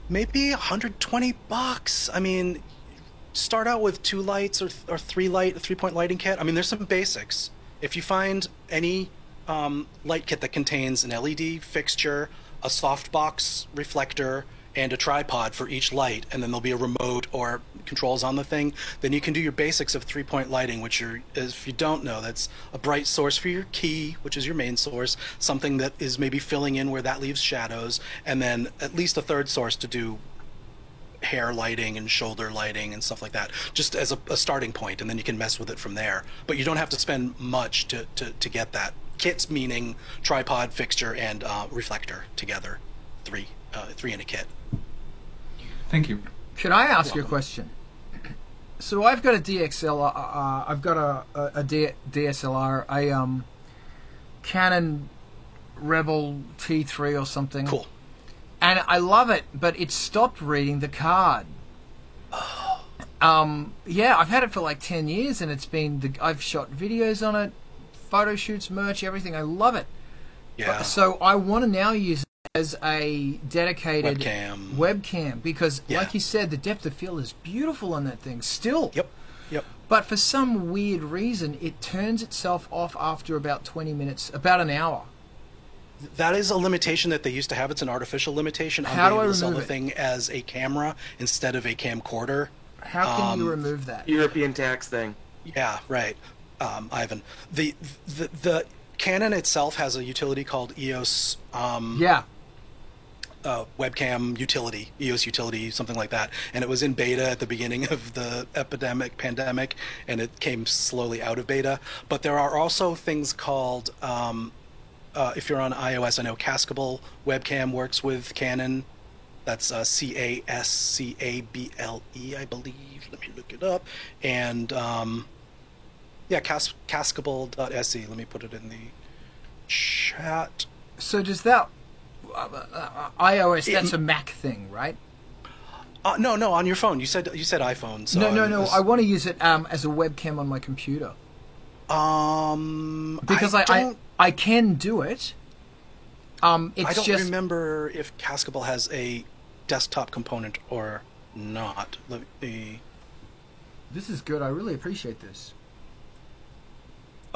[SPEAKER 2] Maybe $120. I mean, start out with 2 lights or 3-point lighting kit. I mean, there's some basics. If you find any light kit that contains an LED fixture, a softbox reflector, and a tripod for each light, and then there'll be a remote or controls on the thing, then you can do your basics of 3-point lighting, which are, if you don't know, that's a bright source for your key, which is your main source, something that is maybe filling in where that leaves shadows, and then at least a third source to do hair lighting and shoulder lighting and stuff like that, just as a starting point, and then you can mess with it from there. But you don't have to spend much to get that. Kits meaning tripod, fixture, and reflector together. 3 in a kit.
[SPEAKER 3] Thank you.
[SPEAKER 1] Should I ask you a question? So I've got a DXLR. I've got a DSLR, a Canon Rebel T3 or something.
[SPEAKER 2] Cool.
[SPEAKER 1] And I love it, but it stopped reading the card. Yeah, I've had it for like 10 years, and it's been. I've shot videos on it, photo shoots, merch, everything. I love it.
[SPEAKER 2] Yeah.
[SPEAKER 1] So I want to now use it as a dedicated webcam because,
[SPEAKER 2] Yeah.
[SPEAKER 1] like you said, the depth of field is beautiful on that thing still.
[SPEAKER 2] Yep.
[SPEAKER 1] But for some weird reason, it turns itself off after about 20 minutes, about an hour.
[SPEAKER 2] That is a limitation that they used to have. It's an artificial limitation.
[SPEAKER 1] How do I
[SPEAKER 2] able to sell
[SPEAKER 1] remove
[SPEAKER 2] the
[SPEAKER 1] it?
[SPEAKER 2] thing as a camera instead of a camcorder.
[SPEAKER 1] How can you remove that?
[SPEAKER 4] European tax thing.
[SPEAKER 2] Yeah, right. Ivan. The Canon itself has a utility called EOS webcam utility, EOS utility, something like that. And it was in beta at the beginning of the pandemic, and it came slowly out of beta. But there are also things called, if you're on iOS, I know Cascable webcam works with Canon. That's CASCABLE, I believe. Let me look it up. And yeah, Cascable.se. Let me put it in the chat.
[SPEAKER 1] So does that iOS? That's a Mac thing, right?
[SPEAKER 2] No, on your phone. You said iPhone. So
[SPEAKER 1] No. I want to use it as a webcam on my computer. Because I can do it. It's
[SPEAKER 2] I don't
[SPEAKER 1] just
[SPEAKER 2] remember if Cascable has a desktop component or not. Let me.
[SPEAKER 1] This is good. I really appreciate this.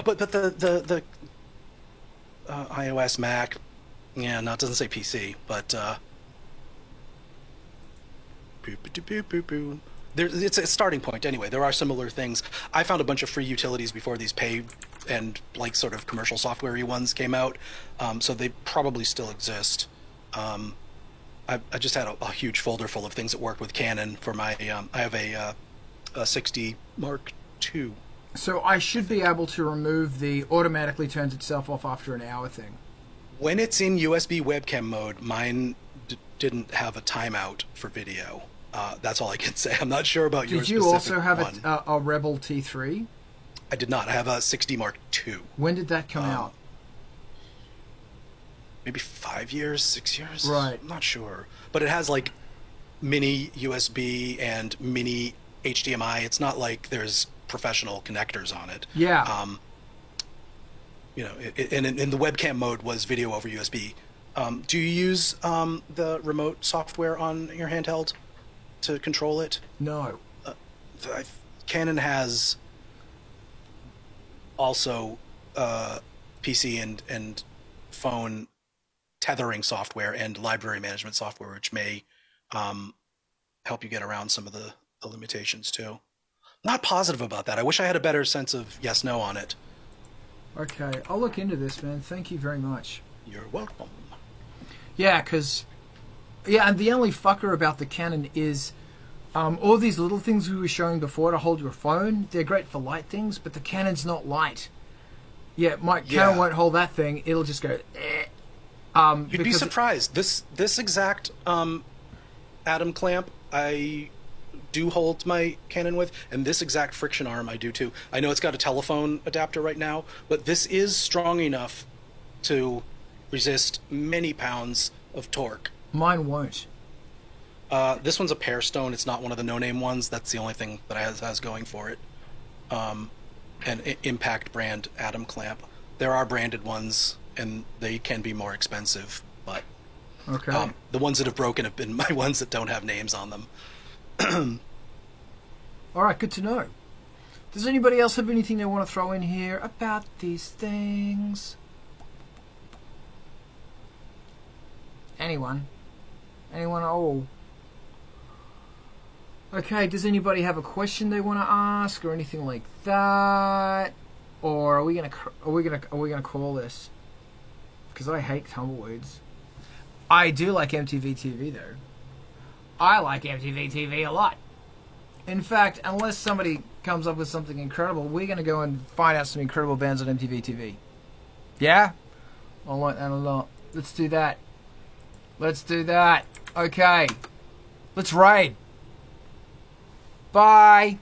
[SPEAKER 2] But the iOS Mac, yeah, no, it doesn't say PC, but it's a starting point anyway. There are similar things. I found a bunch of free utilities before these paid and like sort of commercial software-y ones came out, so they probably still exist. I just had a huge folder full of things that work with Canon for my. I have a 60 Mark II.
[SPEAKER 1] So I should be able to remove the automatically turns itself off after an hour thing.
[SPEAKER 2] When it's in USB webcam mode, mine didn't have a timeout for video. That's all I can say. I'm not sure about yours.
[SPEAKER 1] Did you also have a Rebel T3?
[SPEAKER 2] I did not. I have a 60 Mark II.
[SPEAKER 1] When did that come out?
[SPEAKER 2] Maybe 5 years, 6 years?
[SPEAKER 1] Right.
[SPEAKER 2] I'm not sure. But it has like mini USB and mini HDMI. It's not like there's professional connectors on it.
[SPEAKER 1] Yeah.
[SPEAKER 2] You know, and in the webcam mode was video over USB Do you use the remote software on your handheld to control it?
[SPEAKER 1] No.
[SPEAKER 2] Canon has also PC and phone tethering software and library management software, which may help you get around some of the limitations too. Not positive about that. I wish I had a better sense of yes/no on it.
[SPEAKER 1] Okay, I'll look into this, man. Thank you very much.
[SPEAKER 2] You're welcome.
[SPEAKER 1] Yeah, and the only fucker about the Canon is all these little things we were showing before to hold your phone. They're great for light things, but the Canon's not light. Yeah, my Canon won't hold that thing. It'll just go.
[SPEAKER 2] You'd be surprised. This exact Atom clamp I do hold my Canon with, and this exact friction arm I do too. I know it's got a telephone adapter right now, but this is strong enough to resist many pounds of torque.
[SPEAKER 1] Mine won't.
[SPEAKER 2] This one's a Pearstone. It's not one of the no-name ones. That's the only thing that has going for it. An Impact brand Atom clamp. There are branded ones, and they can be more expensive, but
[SPEAKER 1] okay.
[SPEAKER 2] The ones that have broken have been my ones that don't have names on them.
[SPEAKER 1] All right, good to know. Does anybody else have anything they want to throw in here about these things? Anyone? Oh. Okay, does anybody have a question they want to ask or anything like that? Or are we gonna call this? Because I hate tumbleweeds. I do like MTV TV though. I like MTV TV a lot. In fact, unless somebody comes up with something incredible, we're gonna go and find out some incredible bands on MTV TV. Yeah? I like that a lot. Let's do that. Okay. Let's raid. Bye.